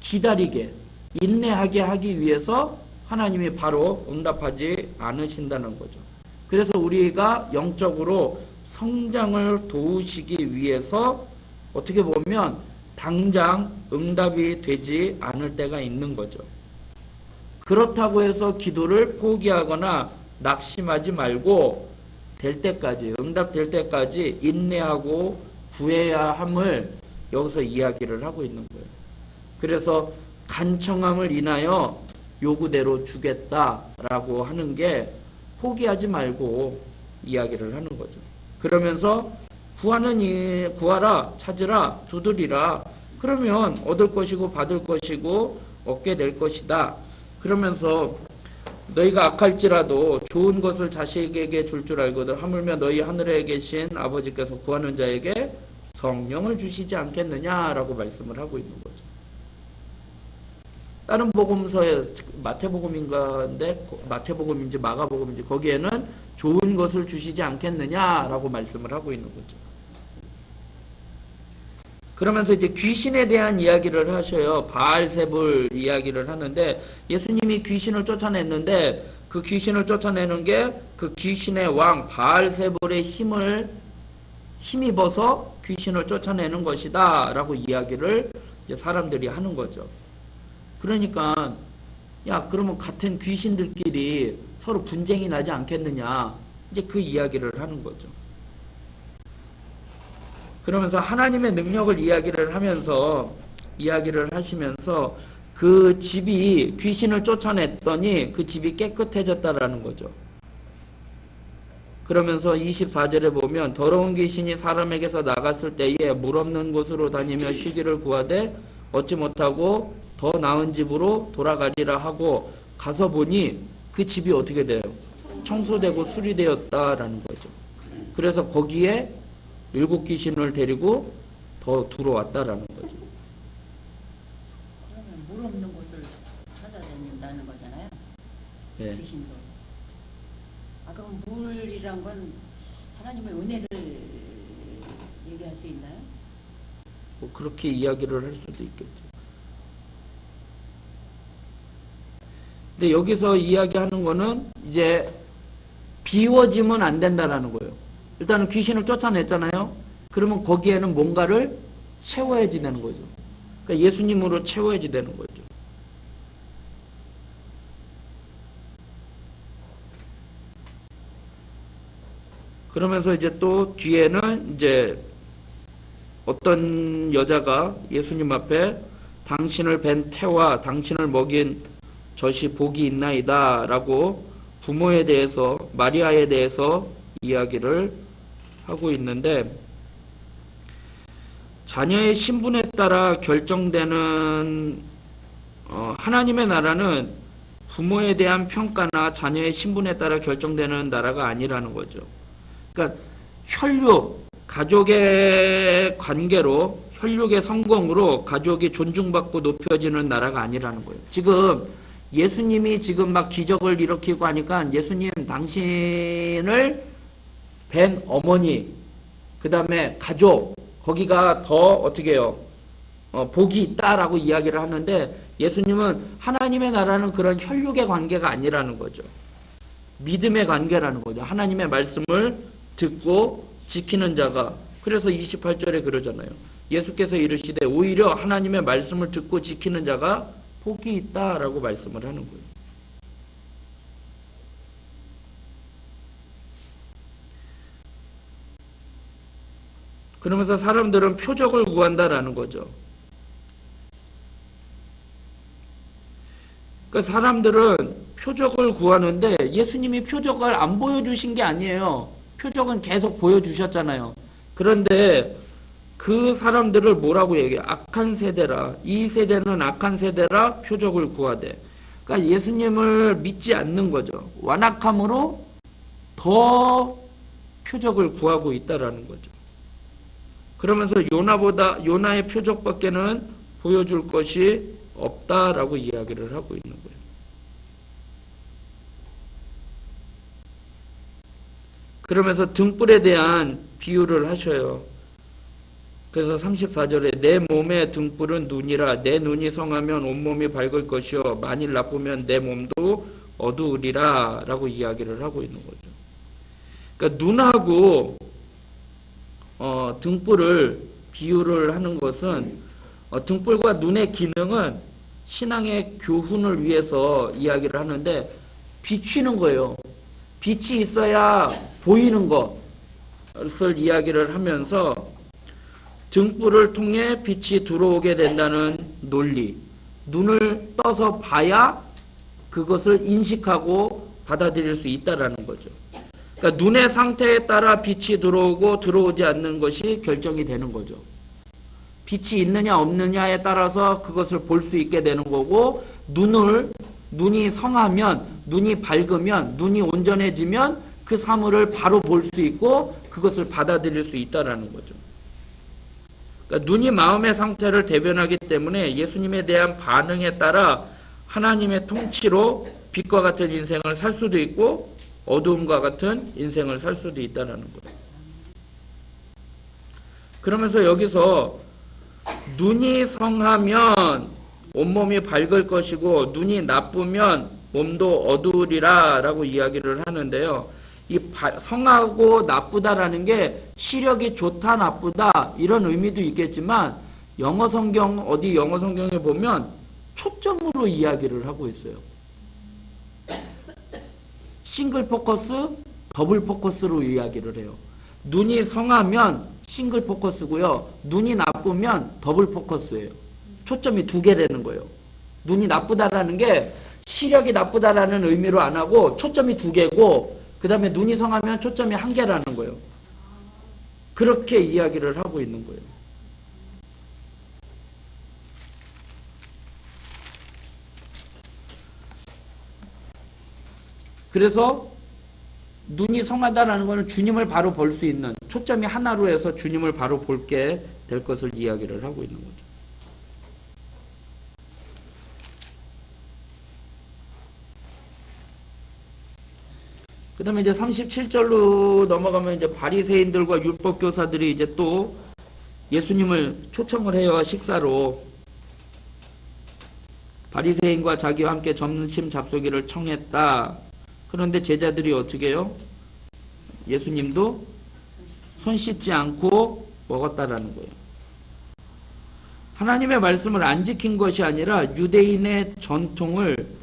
기다리게, 인내하게 하기 위해서 하나님이 바로 응답하지 않으신다는 거죠. 그래서 우리가 영적으로 성장을 도우시기 위해서 어떻게 보면 당장 응답이 되지 않을 때가 있는 거죠. 그렇다고 해서 기도를 포기하거나 낙심하지 말고 될 때까지, 응답될 때까지 인내하고 구해야 함을 여기서 이야기를 하고 있는 거예요. 그래서 간청함을 인하여 요구대로 주겠다라고 하는 게 포기하지 말고 이야기를 하는 거죠. 그러면서 구하라, 찾으라, 두드리라. 그러면 얻을 것이고 받을 것이고 얻게 될 것이다. 그러면서 너희가 악할지라도 좋은 것을 자식에게 줄 줄 알거든. 하물며 너희 하늘에 계신 아버지께서 구하는 자에게 성령을 주시지 않겠느냐라고 말씀을 하고 있는 거죠. 다른 복음서에 마태복음인지 마가복음인지 거기에는 좋은 것을 주시지 않겠느냐라고 말씀을 하고 있는 거죠. 그러면서 이제 귀신에 대한 이야기를 하셔요. 바알세불 이야기를 하는데 예수님이 귀신을 쫓아냈는데 그 귀신을 쫓아내는 게 그 귀신의 왕 바알세불의 힘입어서 귀신을 쫓아내는 것이다 라고 이야기를 이제 사람들이 하는 거죠. 그러니까 야, 그러면 같은 귀신들끼리 서로 분쟁이 나지 않겠느냐, 이제 그 이야기를 하는 거죠. 그러면서 하나님의 능력을 이야기를 하시면서 그 집이 귀신을 쫓아냈더니 그 집이 깨끗해졌다라는 거죠. 그러면서 24절에 보면 더러운 귀신이 사람에게서 나갔을 때에 물 없는 곳으로 다니며 쉬기를 구하되 얻지 못하고 더 나은 집으로 돌아가리라 하고 가서 보니 그 집이 어떻게 돼요? 청소되고 수리되었다라는 거죠. 그래서 거기에 7 귀신을 데리고 더 들어왔다라는 거죠. 그러면 물 없는 곳을 찾아다닌다는 거잖아요. 예. 귀신도. 아, 그럼 물이란 건 하나님의 은혜를 얘기할 수 있나요? 뭐 그렇게 이야기를 할 수도 있겠죠. 근데 여기서 이야기하는 거는 이제 비워지면 안 된다라는 거예요. 일단은 귀신을 쫓아냈잖아요. 그러면 거기에는 뭔가를 채워야지 되는 거죠. 그러니까 예수님으로 채워야지 되는 거죠. 그러면서 이제 또 뒤에는 이제 어떤 여자가 예수님 앞에 당신을 뵌 태와 당신을 먹인 젖이 복이 있나이다 라고 부모에 대해서, 마리아에 대해서 이야기를 하고 있는데, 자녀의 신분에 따라 결정되는 하나님의 나라는 부모에 대한 평가나 자녀의 신분에 따라 결정되는 나라가 아니라는 거죠. 그러니까 혈육, 가족의 관계로, 혈육의 성공으로 가족이 존중받고 높여지는 나라가 아니라는 거예요. 지금 예수님이 지금 막 기적을 일으키고 하니까 예수님 당신을 뵌 어머니, 그 다음에 가족, 거기가 더 어떻게 해요? 복이 있다라고 이야기를 하는데, 예수님은 하나님의 나라는 그런 혈육의 관계가 아니라는 거죠. 믿음의 관계라는 거죠. 하나님의 말씀을 듣고 지키는 자가. 그래서 28절에 그러잖아요. 예수께서 이르시되 오히려 하나님의 말씀을 듣고 지키는 자가 복이 있다라고 말씀을 하는 거예요. 그러면서 사람들은 표적을 구한다라는 거죠. 그러니까 사람들은 표적을 구하는데 예수님이 표적을 안 보여주신 게 아니에요. 표적은 계속 보여주셨잖아요. 그런데 그 사람들을 뭐라고 얘기해요? 악한 세대라. 이 세대는 악한 세대라 표적을 구하되. 그러니까 예수님을 믿지 않는 거죠. 완악함으로 더 표적을 구하고 있다라는 거죠. 그러면서 요나의 표적밖에는 보여줄 것이 없다라고 이야기를 하고 있는 거예요. 그러면서 등불에 대한 비유를 하셔요. 그래서 34절에 내 몸의 등불은 눈이라. 내 눈이 성하면 온몸이 밝을 것이요 만일 나쁘면 내 몸도 어두우리라 라고 이야기를 하고 있는 거죠. 그러니까 눈하고 등불을 비유를 하는 것은 등불과 눈의 기능은 신앙의 교훈을 위해서 이야기를 하는데, 비추는 거예요. 빛이 있어야 보이는 것을 이야기를 하면서 등불을 통해 빛이 들어오게 된다는 논리, 눈을 떠서 봐야 그것을 인식하고 받아들일 수 있다라는 거죠. 그러니까 눈의 상태에 따라 빛이 들어오고 들어오지 않는 것이 결정이 되는 거죠. 빛이 있느냐 없느냐에 따라서 그것을 볼 수 있게 되는 거고, 눈이 성하면, 눈이 밝으면, 눈이 온전해지면 그 사물을 바로 볼 수 있고 그것을 받아들일 수 있다라는 거죠. 그러니까 눈이 마음의 상태를 대변하기 때문에 예수님에 대한 반응에 따라 하나님의 통치로 빛과 같은 인생을 살 수도 있고 어두움과 같은 인생을 살 수도 있다는 거예요. 그러면서 여기서 눈이 성하면 온몸이 밝을 것이고 눈이 나쁘면 몸도 어두우리라 라고 이야기를 하는데요. 이 성하고 나쁘다라는 게 시력이 좋다 나쁘다 이런 의미도 있겠지만 영어 성경에 보면 초점으로 이야기를 하고 있어요. 싱글 포커스, 더블 포커스로 이야기를 해요. 눈이 성하면 싱글 포커스고요. 눈이 나쁘면 더블 포커스예요. 초점이 두 개라는 거예요. 눈이 나쁘다라는 게 시력이 나쁘다라는 의미로 안 하고 초점이 두 개고 그 다음에 눈이 성하면 초점이 한 개라는 거예요. 그렇게 이야기를 하고 있는 거예요. 그래서 눈이 성하다라는 것은 주님을 바로 볼 수 있는 초점이 하나로 해서 주님을 바로 볼게 될 것을 이야기를 하고 있는 거죠. 그 다음에 이제 37절로 넘어가면 이제 바리새인들과 율법 교사들이 이제 또 예수님을 초청을 해요. 식사로. 바리새인과 자기와 함께 점심 잡수기를 청했다. 그런데 제자들이 어떻게 해요? 예수님도 손 씻지 않고 먹었다라는 거예요. 하나님의 말씀을 안 지킨 것이 아니라 유대인의 전통을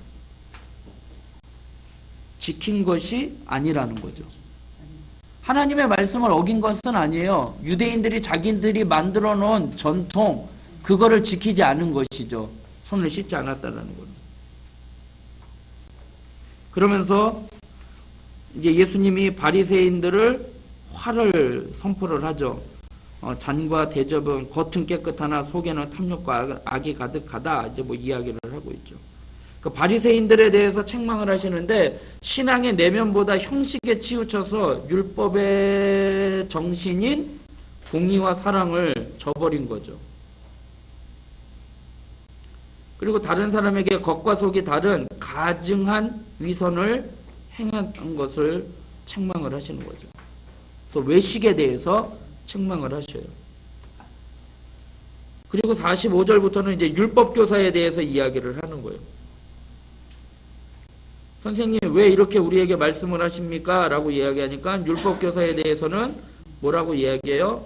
지킨 것이 아니라는 거죠. 하나님의 말씀을 어긴 것은 아니에요. 유대인들이 자기들이 만들어 놓은 전통 그거를 지키지 않은 것이죠. 손을 씻지 않았다는 거는. 그러면서 이제 예수님이 바리새인들을 화를 선포를 하죠. 잔과 대접은 겉은 깨끗하나 속에는 탐욕과 악이 가득하다. 이제 뭐 이야기를 하고 있죠. 그 바리새인들에 대해서 책망을 하시는데 신앙의 내면보다 형식에 치우쳐서 율법의 정신인 공의와 사랑을 저버린 거죠. 그리고 다른 사람에게 겉과 속이 다른 가증한 위선을 행한 것을 책망을 하시는 거죠. 그래서 외식에 대해서 책망을 하셔요. 그리고 45절부터는 이제 율법교사에 대해서 이야기를 하는 거예요. 선생님 왜 이렇게 우리에게 말씀을 하십니까? 라고 이야기하니까 율법교사에 대해서는 뭐라고 이야기해요?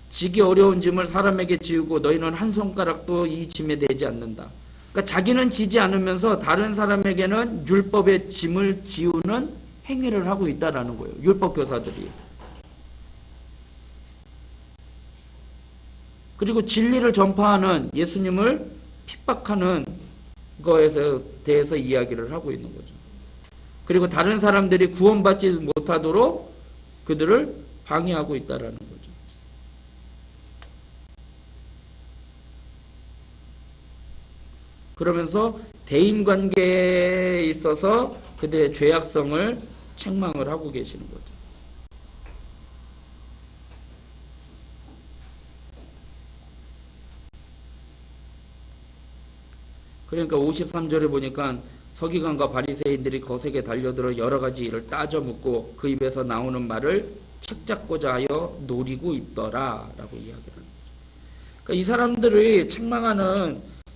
지기 어려운 짐을 사람에게 지우고 너희는 한 손가락도 이 짐에 대지 않는다. 그러니까 자기는 지지 않으면서 다른 사람에게는 율법의 짐을 지우는 행위를 하고 있다라는 거예요. 율법교사들이. 그리고 진리를 전파하는 예수님을 핍박하는 거에 대해서 이야기를 하고 있는 거죠. 그리고 다른 사람들이 구원받지 못하도록 그들을 방해하고 있다라는 거죠. 그러면서 대인관계에 있어서 그들의 죄악성을 책망을 하고 계시는 거죠. 그러니까 53절에 보니까 서기관과 바리새인들이 거세게 달려들어 여러 가지 일을 따져 묻고 그 입에서 나오는 말을 책잡고자 하여 노리고 있더라 라고 이야기를 합니다. 그러니까 이 사람들이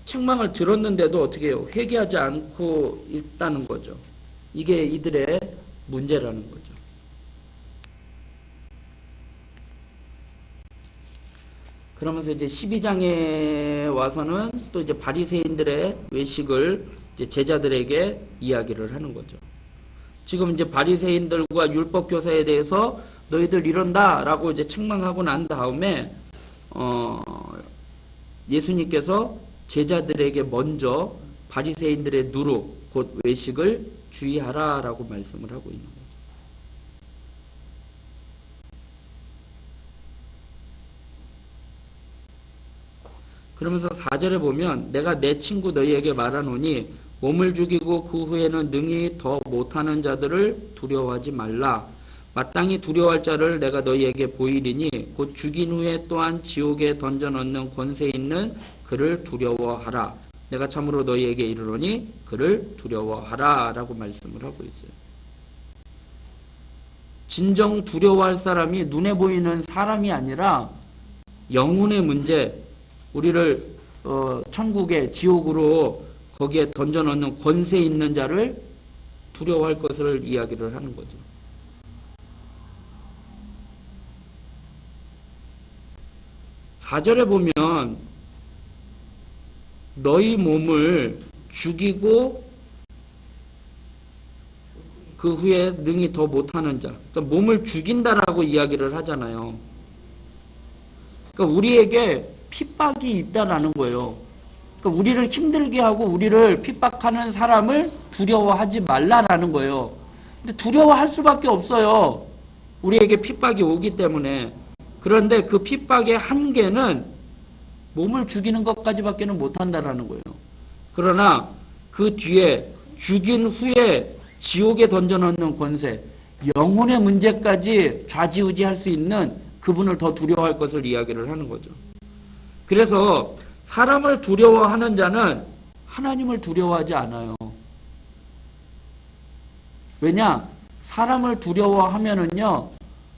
책망을 들었는데도 어떻게 해요? 회개하지 않고 있다는 거죠. 이게 이들의 문제라는 거죠. 그러면서 이제 12장에 와서는 또 이제 바리새인들의 외식을 이제 제자들에게 이야기를 하는 거죠. 지금 이제 바리새인들과 율법교사에 대해서 너희들 이런다라고 이제 책망하고 난 다음에 예수님께서 제자들에게 먼저 바리새인들의 누룩 곧 외식을 주의하라라고 말씀을 하고 있는 거죠. 그러면서 4절에 보면 내가 내 친구 너희에게 말하노니 몸을 죽이고 그 후에는 능히 더 못하는 자들을 두려워하지 말라. 마땅히 두려워할 자를 내가 너희에게 보이리니 곧 죽인 후에 또한 지옥에 던져 넣는 권세 있는 그를 두려워하라. 내가 참으로 너희에게 이르노니 그를 두려워하라 라고 말씀을 하고 있어요. 진정 두려워할 사람이 눈에 보이는 사람이 아니라 영혼의 문제, 우리를 천국에 지옥으로 거기에 던져 넣는 권세 있는 자를 두려워할 것을 이야기를 하는 거죠. 4절에 보면 너희 몸을 죽이고 그 후에 능히 더 못하는 자. 그러니까 몸을 죽인다라고 이야기를 하잖아요. 그러니까 우리에게 핍박이 있다라는 거예요. 그러니까 우리를 힘들게 하고 우리를 핍박하는 사람을 두려워하지 말라라는 거예요. 근데 두려워할 수밖에 없어요. 우리에게 핍박이 오기 때문에. 그런데 그 핍박의 한계는 몸을 죽이는 것까지밖에는 못한다라는 거예요. 그러나 그 뒤에 죽인 후에 지옥에 던져넣는 권세, 영혼의 문제까지 좌지우지할 수 있는 그분을 더 두려워할 것을 이야기를 하는 거죠. 그래서 사람을 두려워하는 자는 하나님을 두려워하지 않아요. 왜냐? 사람을 두려워하면은요,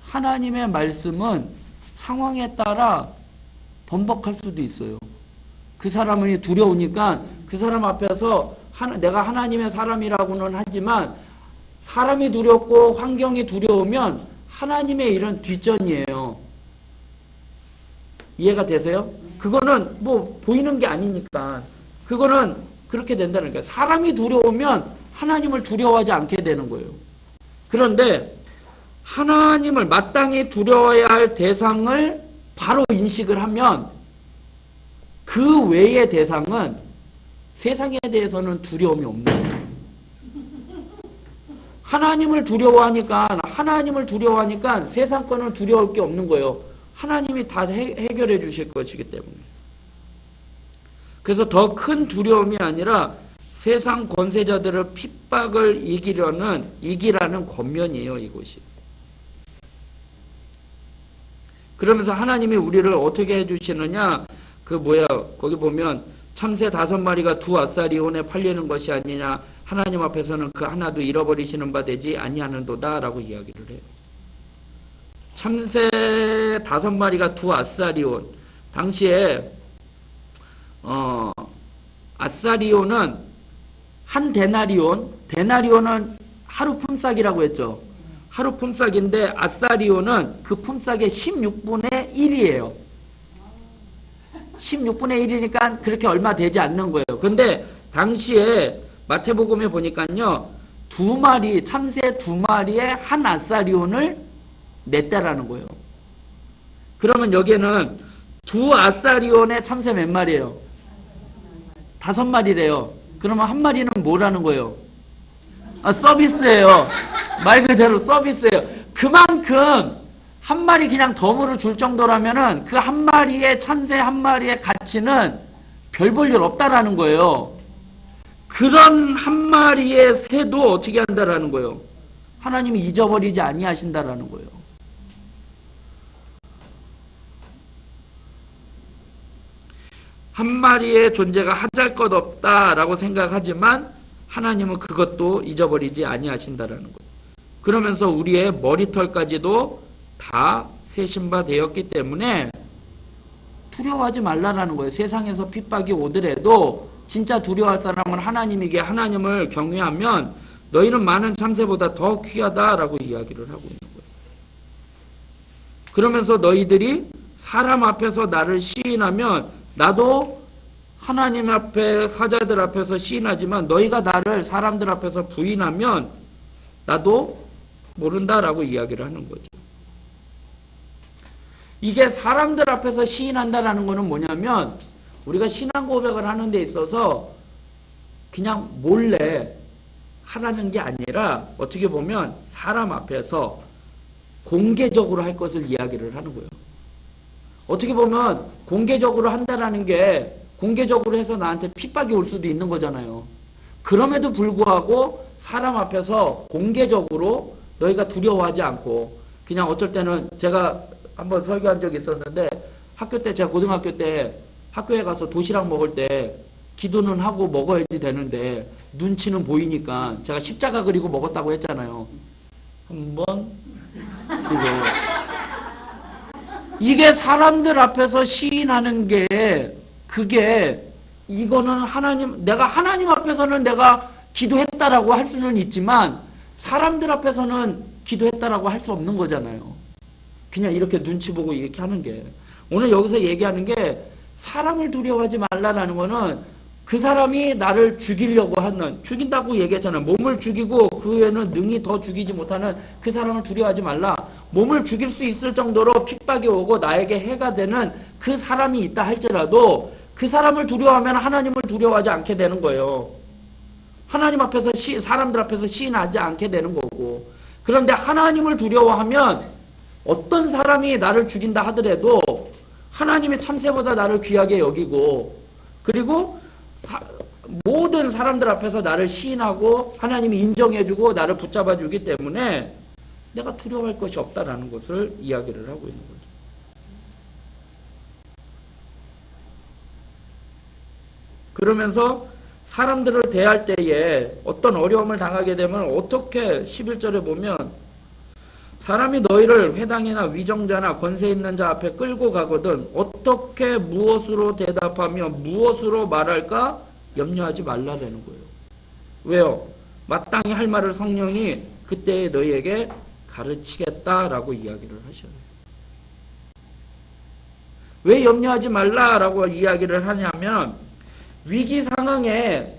하나님의 말씀은 상황에 따라 번복할 수도 있어요. 그 사람이 두려우니까 그 사람 앞에서 내가 하나님의 사람이라고는 하지만 사람이 두렵고 환경이 두려우면 하나님의 일은 뒷전이에요. 이해가 되세요? 그거는 뭐 보이는 게 아니니까 그거는 그렇게 된다는 거예요. 사람이 두려우면 하나님을 두려워하지 않게 되는 거예요. 그런데 하나님을 마땅히 두려워해야 할 대상을 바로 인식을 하면 그 외의 대상은 세상에 대해서는 두려움이 없는 거예요. 하나님을 두려워하니까 세상 거는 두려울 게 없는 거예요. 하나님이 다 해결해 주실 것이기 때문에. 그래서 더 큰 두려움이 아니라 세상 권세자들의 핍박을 이기라는 권면이에요, 이것이. 그러면서 하나님이 우리를 어떻게 해주시느냐? 거기 보면 참새 5마리가 두 아사리온에 팔리는 것이 아니냐? 하나님 앞에서는 그 하나도 잃어버리시는 바 되지 아니하는도다 라고 이야기를 해요. 참새 5마리가 두 아사리온. 당시에 아사리온은 한 데나리온은 하루 품삯이라고 했죠. 하루 품삯인데 아사리온은 그 품삯의 16분의 1이에요. 16분의 1이니까 그렇게 얼마 되지 않는 거예요. 근데 당시에 마태복음에 보니까요, 참새 2마리에 한 아사리온을 냈다라는 거예요. 그러면 여기에는 두 아사리온에 참새 몇 마리예요? 5마리래요. 그러면 한 마리는 뭐라는 거예요? 서비스예요. 말 그대로 서비스예요. 그만큼 한 마리 그냥 덤으로 줄 정도라면은 그 한 마리의 참새 한 마리의 가치는 별 볼 일 없다라는 거예요. 그런 한 마리의 새도 어떻게 한다라는 거예요? 하나님이 잊어버리지 아니하신다라는 거예요. 한 마리의 존재가 하잘것없다라고 생각하지만 하나님은 그것도 잊어버리지 아니하신다라는 거예요. 그러면서 우리의 머리털까지도 다 세신 바 되었기 때문에 두려워하지 말라라는 거예요. 세상에서 핍박이 오더라도 진짜 두려워할 사람은 하나님이기에 하나님을 경외하면 너희는 많은 참새보다 더 귀하다라고 이야기를 하고 있는 거예요. 그러면서 너희들이 사람 앞에서 나를 시인하면 나도 하나님 앞에 사자들 앞에서 시인하지만 너희가 나를 사람들 앞에서 부인하면 나도 모른다라고 이야기를 하는 거죠. 이게 사람들 앞에서 시인한다라는 거는 뭐냐면 우리가 신앙 고백을 하는 데 있어서 그냥 몰래 하라는 게 아니라 어떻게 보면 사람 앞에서 공개적으로 할 것을 이야기를 하는 거예요. 어떻게 보면 공개적으로 한다라는 게 공개적으로 해서 나한테 핍박이 올 수도 있는 거잖아요. 그럼에도 불구하고 사람 앞에서 공개적으로 너희가 두려워하지 않고 그냥 어쩔 때는 제가 한번 설교한 적이 있었는데 제가 고등학교 때 학교에 가서 도시락 먹을 때 기도는 하고 먹어야지 되는데 눈치는 보이니까 제가 십자가 그리고 먹었다고 했잖아요. 한번 그리고 이게 사람들 앞에서 시인하는 게 그게 이거는 내가 하나님 앞에서는 내가 기도했다라고 할 수는 있지만 사람들 앞에서는 기도했다라고 할 수 없는 거잖아요. 그냥 이렇게 눈치 보고 이렇게 하는 게. 오늘 여기서 얘기하는 게 사람을 두려워하지 말라라는 거는 그 사람이 나를 죽이려고 하는, 죽인다고 얘기했잖아요. 몸을 죽이고 그 외에는 능히 더 죽이지 못하는 그 사람을 두려워하지 말라. 몸을 죽일 수 있을 정도로 핍박이 오고 나에게 해가 되는 그 사람이 있다 할지라도 그 사람을 두려워하면 하나님을 두려워하지 않게 되는 거예요. 하나님 앞에서 사람들 앞에서 시인하지 않게 되는 거고. 그런데 하나님을 두려워하면 어떤 사람이 나를 죽인다 하더라도 하나님의 참새보다 나를 귀하게 여기고, 그리고 모든 사람들 앞에서 나를 시인하고 하나님이 인정해주고 나를 붙잡아주기 때문에 내가 두려워할 것이 없다라는 것을 이야기를 하고 있는 거죠. 그러면서 사람들을 대할 때에 어떤 어려움을 당하게 되면 어떻게 11절에 보면 사람이 너희를 회당이나 위정자나 권세 있는 자 앞에 끌고 가거든 어떻게 무엇으로 대답하며 무엇으로 말할까 염려하지 말라라는 거예요. 왜요? 마땅히 할 말을 성령이 그때에 너희에게 가르치겠다라고 이야기를 하셔요. 왜 염려하지 말라라고 이야기를 하냐면 위기 상황에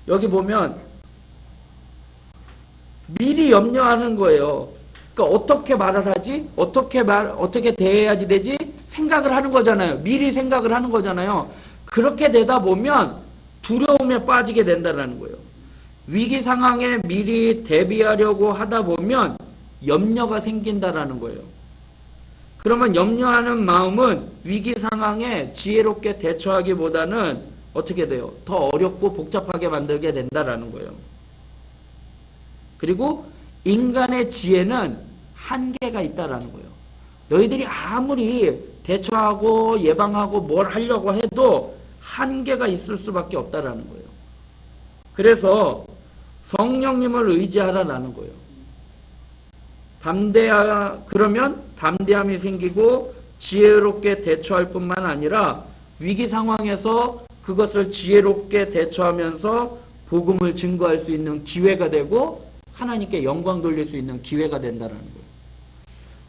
여기 보면 미리 염려하는 거예요. 그러니까 어떻게 말을 하지? 어떻게 대해야지 되지? 생각을 하는 거잖아요. 미리 생각을 하는 거잖아요. 그렇게 되다 보면 두려움에 빠지게 된다는 거예요. 위기 상황에 미리 대비하려고 하다 보면 염려가 생긴다라는 거예요. 그러면 염려하는 마음은 위기 상황에 지혜롭게 대처하기보다는 어떻게 돼요? 더 어렵고 복잡하게 만들게 된다라는 거예요. 그리고 인간의 지혜는 한계가 있다라는 거예요. 너희들이 아무리 대처하고 예방하고 뭘 하려고 해도 한계가 있을 수밖에 없다라는 거예요. 그래서 성령님을 의지하라라는 거예요. 그러면 담대함이 생기고 지혜롭게 대처할 뿐만 아니라 위기 상황에서 그것을 지혜롭게 대처하면서 복음을 증거할 수 있는 기회가 되고 하나님께 영광 돌릴 수 있는 기회가 된다는 거예요.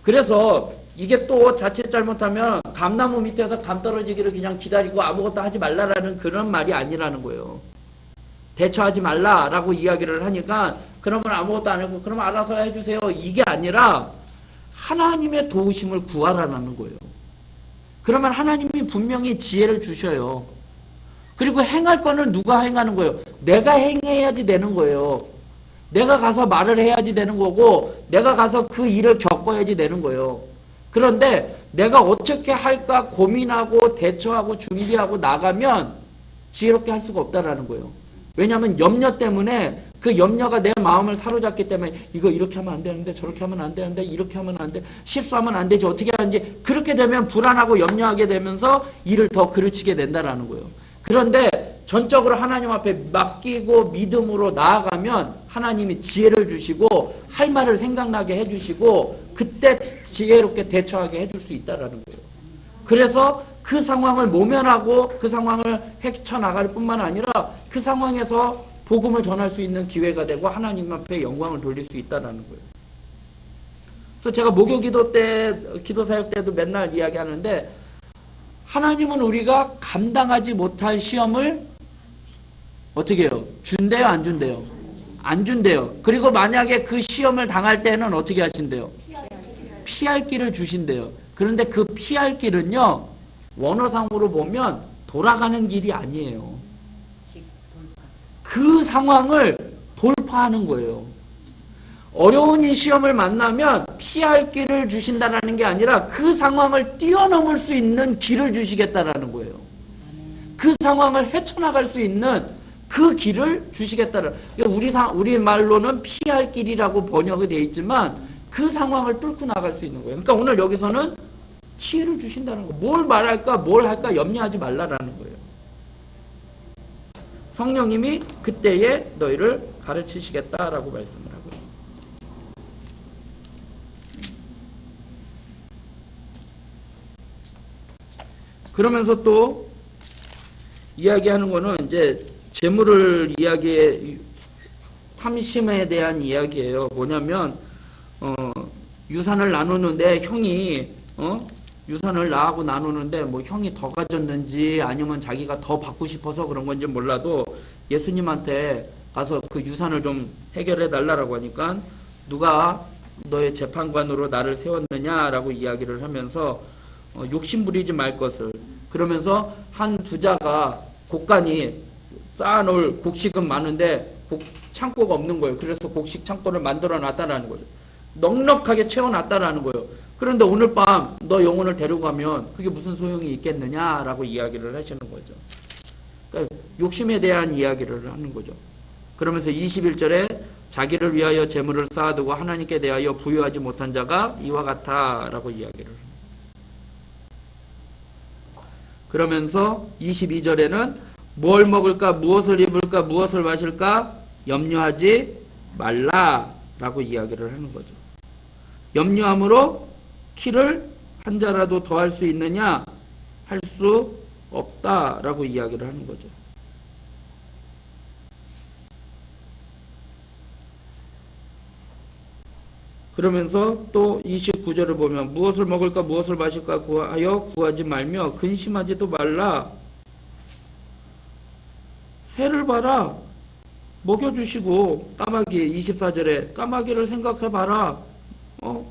그래서 이게 또 자칫 잘못하면 감나무 밑에서 감 떨어지기를 그냥 기다리고 아무것도 하지 말라라는 그런 말이 아니라는 거예요. 대처하지 말라라고 이야기를 하니까 그러면 아무것도 안 하고 그러면 알아서 해주세요. 이게 아니라 하나님의 도우심을 구하라는 거예요. 그러면 하나님이 분명히 지혜를 주셔요. 그리고 행할 거는 누가 행하는 거예요? 내가 행해야지 되는 거예요. 내가 가서 말을 해야지 되는 거고 내가 가서 그 일을 겪어야지 되는 거예요. 그런데 내가 어떻게 할까 고민하고 대처하고 준비하고 나가면 지혜롭게 할 수가 없다라는 거예요. 왜냐하면 염려 때문에 그 염려가 내 마음을 사로잡기 때문에 이거 이렇게 하면 안 되는데 저렇게 하면 안 되는데 이렇게 하면 안 돼. 실수하면 안 되지. 어떻게 하는지 그렇게 되면 불안하고 염려하게 되면서 일을 더 그르치게 된다라는 거예요. 그런데 전적으로 하나님 앞에 맡기고 믿음으로 나아가면 하나님이 지혜를 주시고 할 말을 생각나게 해주시고 그때 지혜롭게 대처하게 해줄 수 있다라는 거예요. 그래서 그 상황을 모면하고 그 상황을 헤쳐나갈 뿐만 아니라 그 상황에서 복음을 전할 수 있는 기회가 되고 하나님 앞에 영광을 돌릴 수 있다는 거예요. 그래서 제가 목요 기도 때, 기도 사역 때도 맨날 이야기하는데 하나님은 우리가 감당하지 못할 시험을 어떻게 해요? 준대요? 안 준대요? 안 준대요. 그리고 만약에 그 시험을 당할 때는 어떻게 하신대요? 피할 길을 주신대요. 그런데 그 피할 길은요, 원어상으로 보면 돌아가는 길이 아니에요. 그 상황을 돌파하는 거예요. 어려운 이 시험을 만나면 피할 길을 주신다라는 게 아니라 그 상황을 뛰어넘을 수 있는 길을 주시겠다라는 거예요. 그 상황을 헤쳐나갈 수 있는 그 길을 주시겠다는. 우리 말로는 피할 길이라고 번역이 되어 있지만 그 상황을 뚫고 나갈 수 있는 거예요. 그러니까 오늘 여기서는 지혜를 주신다는 거. 뭘 말할까, 뭘 할까 염려하지 말라라는 거예요. 성령님이 그때에 너희를 가르치시겠다라고 말씀을 하고요. 그러면서 또 이야기하는 거는 이제 재물을 이야기해 탐심에 대한 이야기예요. 뭐냐면 유산을 나누는데 형이 유산을 나하고 나누는데 뭐 형이 더 가졌는지 아니면 자기가 더 받고 싶어서 그런 건지 몰라도 예수님한테 가서 그 유산을 좀 해결해 달라고 하니까 누가 너의 재판관으로 나를 세웠느냐라고 이야기를 하면서 욕심 부리지 말 것을 그러면서 한 부자가 곡간이 쌓아놓을 곡식은 많은데 창고가 없는 거예요. 그래서 곡식 창고를 만들어 놨다라는 거죠. 넉넉하게 채워놨다라는 거예요. 그런데 오늘 밤 너 영혼을 데리고 가면 그게 무슨 소용이 있겠느냐라고 이야기를 하시는 거죠. 그러니까 욕심에 대한 이야기를 하는 거죠. 그러면서 21절에 자기를 위하여 재물을 쌓아두고 하나님께 대하여 부유하지 못한 자가 이와 같아라고 이야기를 합니다. 그러면서 22절에는 뭘 먹을까 무엇을 입을까 무엇을 마실까 염려하지 말라라고 이야기를 하는 거죠. 염려함으로 키를 한 자라도 더 할 수 있느냐 할 수 없다라고 이야기를 하는 거죠. 그러면서 또 29절을 보면 무엇을 먹을까 무엇을 마실까 하여 구하지 말며 근심하지도 말라. 새를 봐라. 먹여주시고 까마귀 24절에 까마귀를 생각해봐라.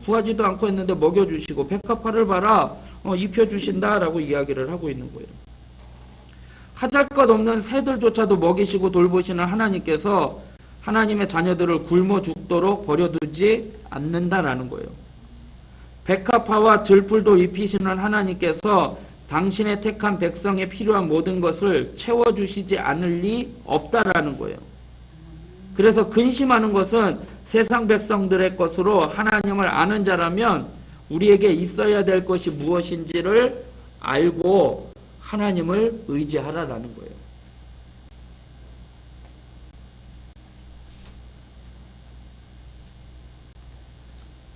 구하지도 않고 했는데 먹여주시고 백합화를 봐라. 입혀주신다라고 이야기를 하고 있는 거예요. 하잘것없는 새들조차도 먹이시고 돌보시는 하나님께서 하나님의 자녀들을 굶어 죽도록 버려두지 않는다라는 거예요. 백합화와 들풀도 입히시는 하나님께서 당신의 택한 백성에 필요한 모든 것을 채워주시지 않을 리 없다라는 거예요. 그래서 근심하는 것은 세상 백성들의 것으로 하나님을 아는 자라면 우리에게 있어야 될 것이 무엇인지를 알고 하나님을 의지하라라는 거예요.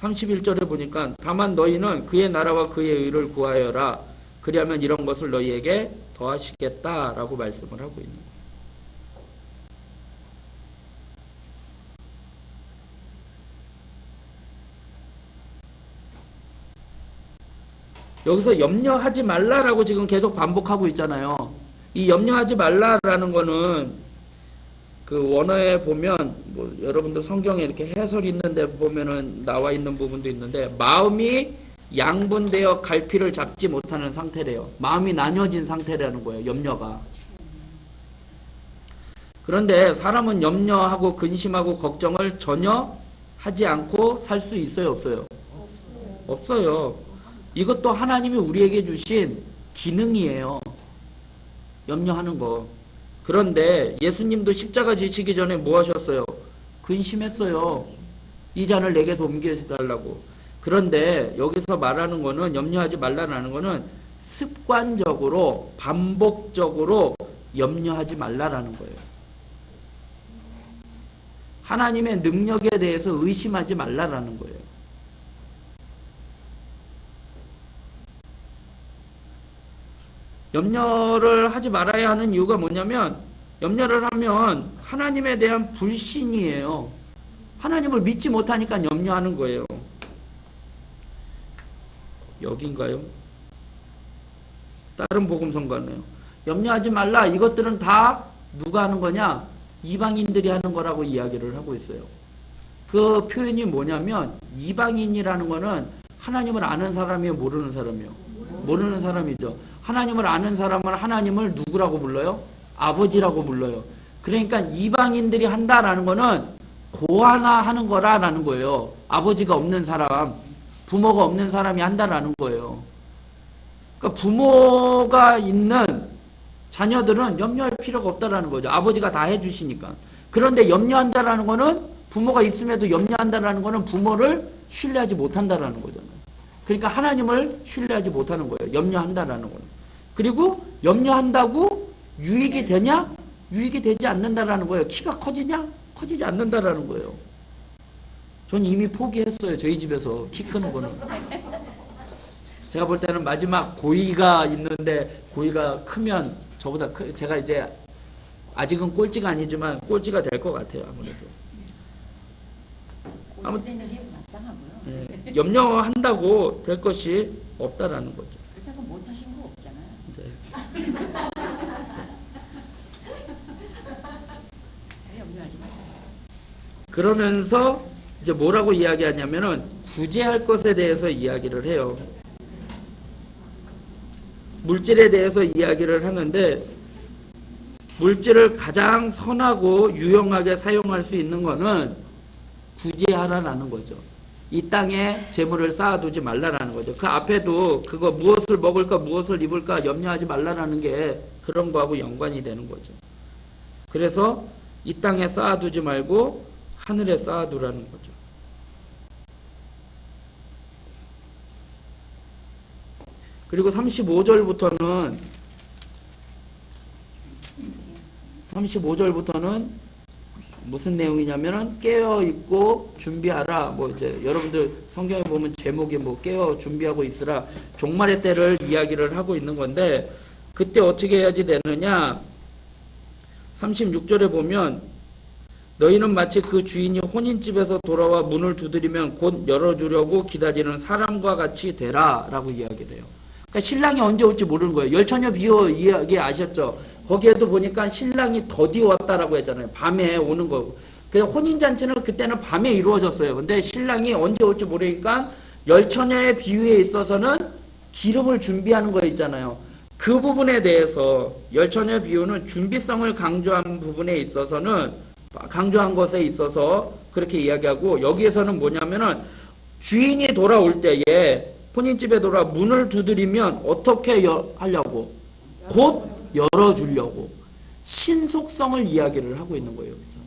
(31절에) 보니까 다만 너희는 그의 나라와 그의 의를 구하여라. 그리하면 이런 것을 너희에게 더하시겠다라고 말씀을 하고 있는 거예요. 여기서 염려하지 말라라고 지금 계속 반복하고 있잖아요. 이 염려하지 말라라는 거는 그 원어에 보면 뭐 여러분들 성경에 이렇게 해설이 있는데 보면은 나와 있는 부분도 있는데 마음이 양분되어 갈피를 잡지 못하는 상태래요. 마음이 나뉘어진 상태라는 거예요. 염려가. 그런데 사람은 염려하고 근심하고 걱정을 전혀 하지 않고 살 수 있어요, 없어요? 없어요. 이것도 하나님이 우리에게 주신 기능이에요. 염려하는 거. 그런데 예수님도 십자가 지시기 전에 뭐 하셨어요? 근심했어요. 이 잔을 내게서 옮겨달라고. 그런데 여기서 말하는 거는 염려하지 말라는 거는 습관적으로 반복적으로 염려하지 말라는 거예요. 하나님의 능력에 대해서 의심하지 말라는 거예요. 염려를 하지 말아야 하는 이유가 뭐냐면 염려를 하면 하나님에 대한 불신이에요. 하나님을 믿지 못하니까 염려하는 거예요. 여긴가요? 다른 복음성가네요. 염려하지 말라. 이것들은 다 누가 하는 거냐? 이방인들이 하는 거라고 이야기를 하고 있어요. 그 표현이 뭐냐면 이방인이라는 거는 하나님을 아는 사람이에요, 모르는 사람이에요? 모르는 사람이죠. 하나님을 아는 사람은 하나님을 누구라고 불러요? 아버지라고 불러요. 그러니까 이방인들이 한다라는 거는 고아나하는 거라는 거예요. 아버지가 없는 사람, 부모가 없는 사람이 한다라는 거예요. 그러니까 부모가 있는 자녀들은 염려할 필요가 없다라는 거죠. 아버지가 다 해주시니까. 그런데 염려한다라는 거는 부모가 있음에도 염려한다라는 거는 부모를 신뢰하지 못한다라는 거잖아요. 그러니까 하나님을 신뢰하지 못하는 거예요. 염려한다라는 거는. 그리고 염려한다고 유익이 되냐? 유익이 되지 않는다라는 거예요. 키가 커지냐? 커지지 않는다라는 거예요. 전 이미 포기했어요. 저희 집에서 키 크는 거는. 제가 볼 때는 마지막 고이가 있는데 고이가 크면 저보다 제가 이제 아직은 꼴찌가 아니지만 꼴찌가 될 것 같아요. 아무래도. 꼴찌되는 게 마땅하고요. 예, 염려한다고 될 것이 없다라는 거죠. 그렇다고 못하신 거 없잖아요. 네. 염려하지 마세요. 그러면서 이제 뭐라고 이야기하냐면은 구제할 것에 대해서 이야기를 해요. 물질에 대해서 이야기를 하는데 물질을 가장 선하고 유용하게 사용할 수 있는 거는 구제하라라는 거죠. 이 땅에 재물을 쌓아두지 말라라는 거죠. 그 앞에도 그거 무엇을 먹을까 무엇을 입을까 염려하지 말라라는 게 그런 거하고 연관이 되는 거죠. 그래서 이 땅에 쌓아두지 말고 하늘에 쌓아두라는 거죠. 그리고 35절부터는 무슨 내용이냐면은 깨어 있고 준비하라. 뭐 이제 여러분들 성경에 보면 제목이 뭐 깨어 준비하고 있으라. 종말의 때를 이야기를 하고 있는 건데 그때 어떻게 해야지 되느냐? 36절에 보면 너희는 마치 그 주인이 혼인집에서 돌아와 문을 두드리면 곧 열어주려고 기다리는 사람과 같이 되라 라고 이야기돼요. 그러니까 신랑이 언제 올지 모르는 거예요. 열처녀 비유 이야기 아셨죠? 거기에도 보니까 신랑이 더디 왔다라고 했잖아요. 밤에 오는 거고. 그래서 혼인잔치는 그때는 밤에 이루어졌어요. 근데 신랑이 언제 올지 모르니까 열처녀의 비유에 있어서는 기름을 준비하는 거 있잖아요. 그 부분에 대해서 열처녀 비유는 준비성을 강조한 부분에 있어서는 강조한 것에 있어서 그렇게 이야기하고 여기에서는 뭐냐면은 주인이 돌아올 때에 혼인집에 돌아 문을 두드리면 어떻게 하려고? 곧 열어주려고 신속성을 이야기를 하고 있는 거예요. 여기서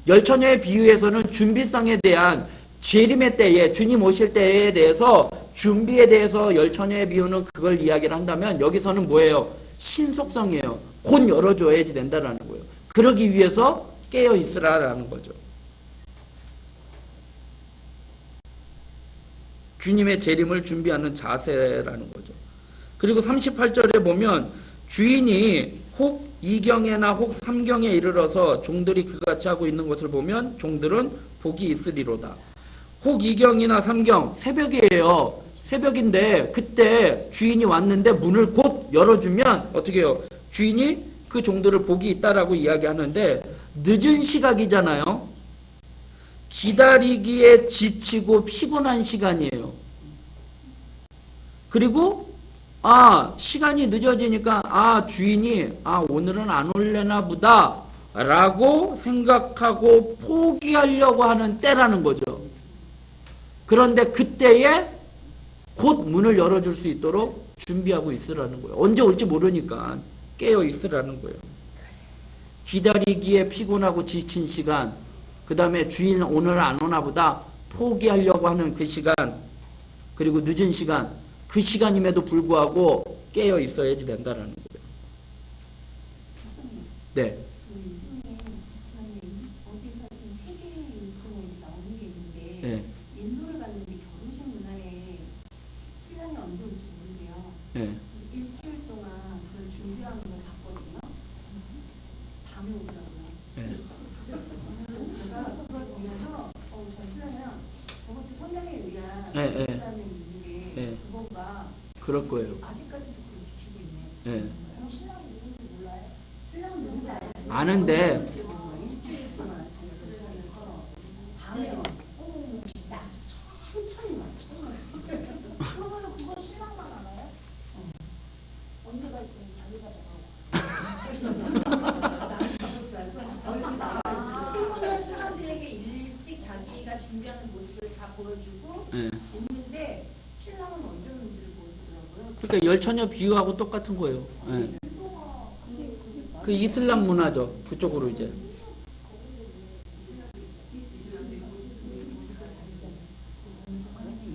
열처녀의 비유에서는 준비성에 대한 재림의 때에 주님 오실 때에 대해서 준비에 대해서 열처녀의 비유는 그걸 이야기를 한다면 여기서는 뭐예요? 신속성이에요. 곧 열어줘야지 된다라는 거예요. 그러기 위해서 깨어 있으라라는 거죠. 주님의 재림을 준비하는 자세라는 거죠. 그리고 38절에 보면 주인이 혹 2경에나 혹 3경에 이르러서 종들이 그같이 하고 있는 것을 보면 종들은 복이 있으리로다. 혹 2경이나 3경 새벽이에요. 새벽인데 그때 주인이 왔는데 문을 곧 열어주면 어떻게 해요? 주인이 그 종들을 복이 있다라고 이야기하는데 늦은 시각이잖아요. 기다리기에 지치고 피곤한 시간이에요. 그리고 시간이 늦어지니까 주인이 오늘은 안 올래나 보다 라고 생각하고 포기하려고 하는 때라는 거죠. 그런데 그때에 곧 문을 열어줄 수 있도록 준비하고 있으라는 거예요. 언제 올지 모르니까 깨어 있으라는 거예요. 기다리기에 피곤하고 지친 시간, 그 다음에 주인 오늘 안 오나 보다 포기하려고 하는 그 시간, 그리고 늦은 시간, 그 시간임에도 불구하고 깨어 있어야지 된다라는 거예요. 네. 네. 인도를 갔는데 결혼식 문화에 신랑이 언제 올지 모른대요. 네. 일주일 동안 그걸 준비하는 걸 봤거든요. 밤에 오더라고요. 네. 제가 그걸 보면서 저 신랑이랑 저것도 성경에 의한 네, 네. 결혼이라는 있는 게 네. 그건가 그럴 거예요. 아직까지도 그걸 지키고 있네요. 네. 그럼 신랑이 누군지 몰라요? 신랑은 누군지 알아요? 아는데 일주일 동안 자기 집에 살면서 밤에 천천히 와. 그러면 그건 신랑만 알아요? 언제 갈지 자기가 정하고. 신부는 사람들에게 일찍 자기가 준비하는 모습을 다 보여주고 네. 오는데 신랑은 언제 오는지를 모르더라고요. 그러니까 열처녀 비유하고 똑같은 거예요. 네. 그 이슬람 문화죠. 그쪽으로 이제.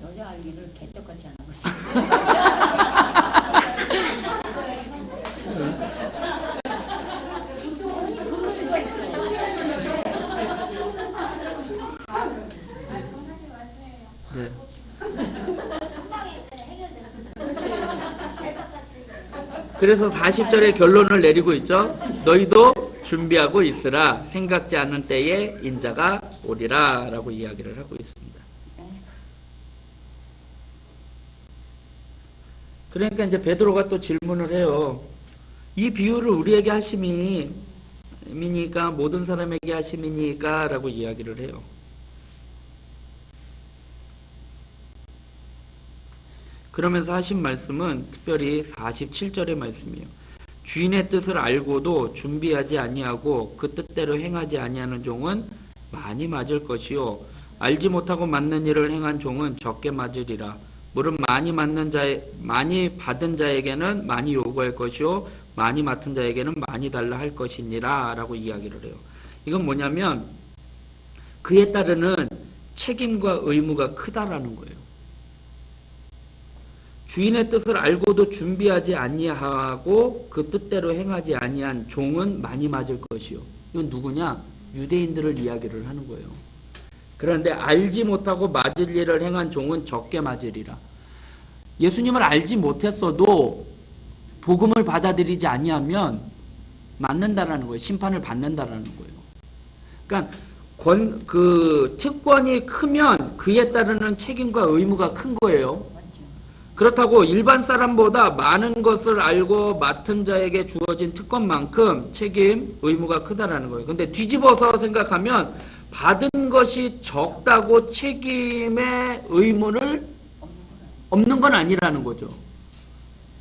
여자 알기를 개떡같이 안 하고 있어요. 네. 그래서 40절에 결론을 내리고 있죠. 너희도 준비하고 있으라. 생각지 않은 때에 인자가 오리라 라고 이야기를 하고 있습니다. 그러니까 이제 베드로가 또 질문을 해요. 이 비유를 우리에게 하심이니까 모든 사람에게 하심이니까 라고 이야기를 해요. 그러면서 하신 말씀은 특별히 47절의 말씀이에요. 주인의 뜻을 알고도 준비하지 아니하고 그 뜻대로 행하지 아니하는 종은 많이 맞을 것이요 알지 못하고 맞는 일을 행한 종은 적게 맞으리라. 물은 많이 받은 자에게는 많이 요구할 것이요 많이 맡은 자에게는 많이 달라 할 것이니라 라고 이야기를 해요. 이건 뭐냐면 그에 따르는 책임과 의무가 크다라는 거예요. 주인의 뜻을 알고도 준비하지 아니하고 그 뜻대로 행하지 아니한 종은 많이 맞을 것이요. 이건 누구냐? 유대인들을 이야기를 하는 거예요. 그런데 알지 못하고 맞을 일을 행한 종은 적게 맞으리라. 예수님을 알지 못했어도 복음을 받아들이지 아니하면 맞는다라는 거예요. 심판을 받는다라는 거예요. 그러니까 특권이 크면 그에 따르는 책임과 의무가 큰 거예요. 그렇다고 일반 사람보다 많은 것을 알고 맡은 자에게 주어진 특권만큼 책임, 의무가 크다라는 거예요. 근데 뒤집어서 생각하면 받은 것이 적다고 책임의 의무를 없는 건 아니라는 거죠.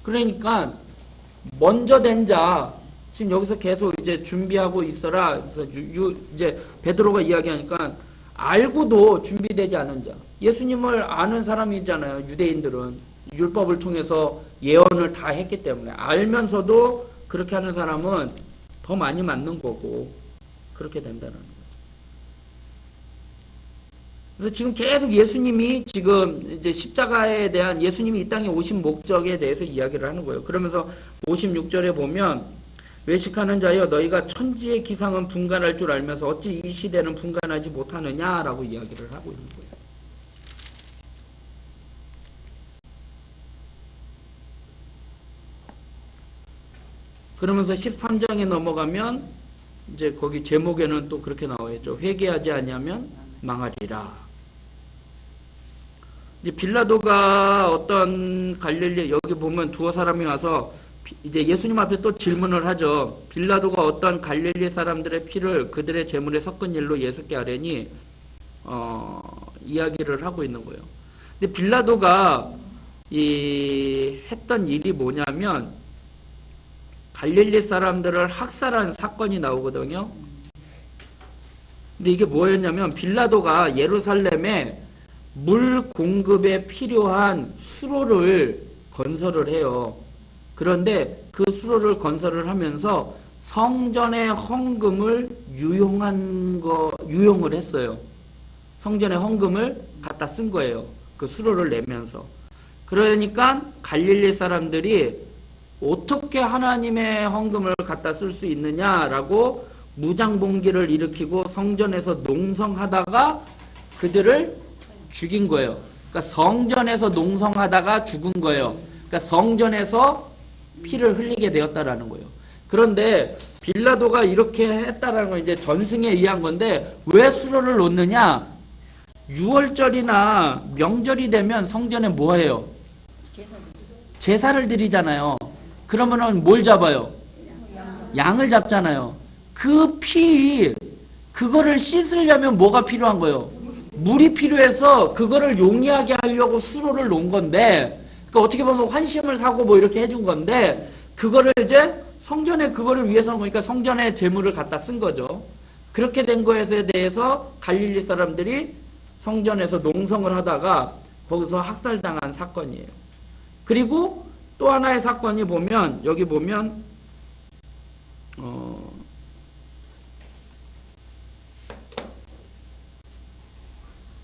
그러니까 먼저 된 자, 지금 여기서 계속 이제 준비하고 있어라. 그래서 이제 베드로가 이야기하니까 알고도 준비되지 않은 자. 예수님을 아는 사람이잖아요. 유대인들은. 율법을 통해서 예언을 다 했기 때문에 알면서도 그렇게 하는 사람은 더 많이 맞는 거고 그렇게 된다는 거예요. 그래서 지금 계속 예수님이 지금 이제 십자가에 대한 예수님이 이 땅에 오신 목적에 대해서 이야기를 하는 거예요. 그러면서 56절에 보면 외식하는 자여 너희가 천지의 기상은 분간할 줄 알면서 어찌 이 시대는 분간하지 못하느냐라고 이야기를 하고 있는 거예요. 그러면서 13장에 넘어가면 이제 거기 제목에는 또 그렇게 나와 있죠. 회개하지 아니하면 망하리라. 이제 빌라도가 어떤 갈릴리 여기 보면 두어 사람이 와서 이제 예수님 앞에 또 질문을 하죠. 빌라도가 어떤 갈릴리 사람들의 피를 그들의 제물에 섞은 일로 예수께 아뢰니 이야기를 하고 있는 거예요. 근데 빌라도가 했던 일이 뭐냐면 갈릴리 사람들을 학살한 사건이 나오거든요. 근데 이게 뭐였냐면 빌라도가 예루살렘에 물 공급에 필요한 수로를 건설을 해요. 그런데 그 수로를 건설을 하면서 성전의 헌금을 유용을 했어요. 성전의 헌금을 갖다 쓴 거예요. 그 수로를 내면서. 그러니까 갈릴리 사람들이 어떻게 하나님의 헌금을 갖다 쓸 수 있느냐라고 무장봉기를 일으키고 성전에서 농성하다가 그들을 죽인 거예요. 그러니까 성전에서 농성하다가 죽은 거예요. 그러니까 성전에서 피를 흘리게 되었다라는 거예요. 그런데 빌라도가 이렇게 했다라는 건 이제 전승에 의한 건데 왜 수로를 놓느냐? 6월절이나 명절이 되면 성전에 뭐 해요? 제사를 드리잖아요. 그러면은 뭘 잡아요? 양을 잡잖아요. 그 그거를 씻으려면 뭐가 필요한 거예요? 물이 필요해서 그거를 용이하게 하려고 수로를 놓은 건데, 그러니까 어떻게 보면 환심을 사고 뭐 이렇게 해준 건데, 그거를 이제 성전에 그거를 위해서 보니까 성전에 재물을 갖다 쓴 거죠. 그렇게 된 것에 대해서 갈릴리 사람들이 성전에서 농성을 하다가 거기서 학살당한 사건이에요. 그리고 또 하나의 사건이 보면 여기 보면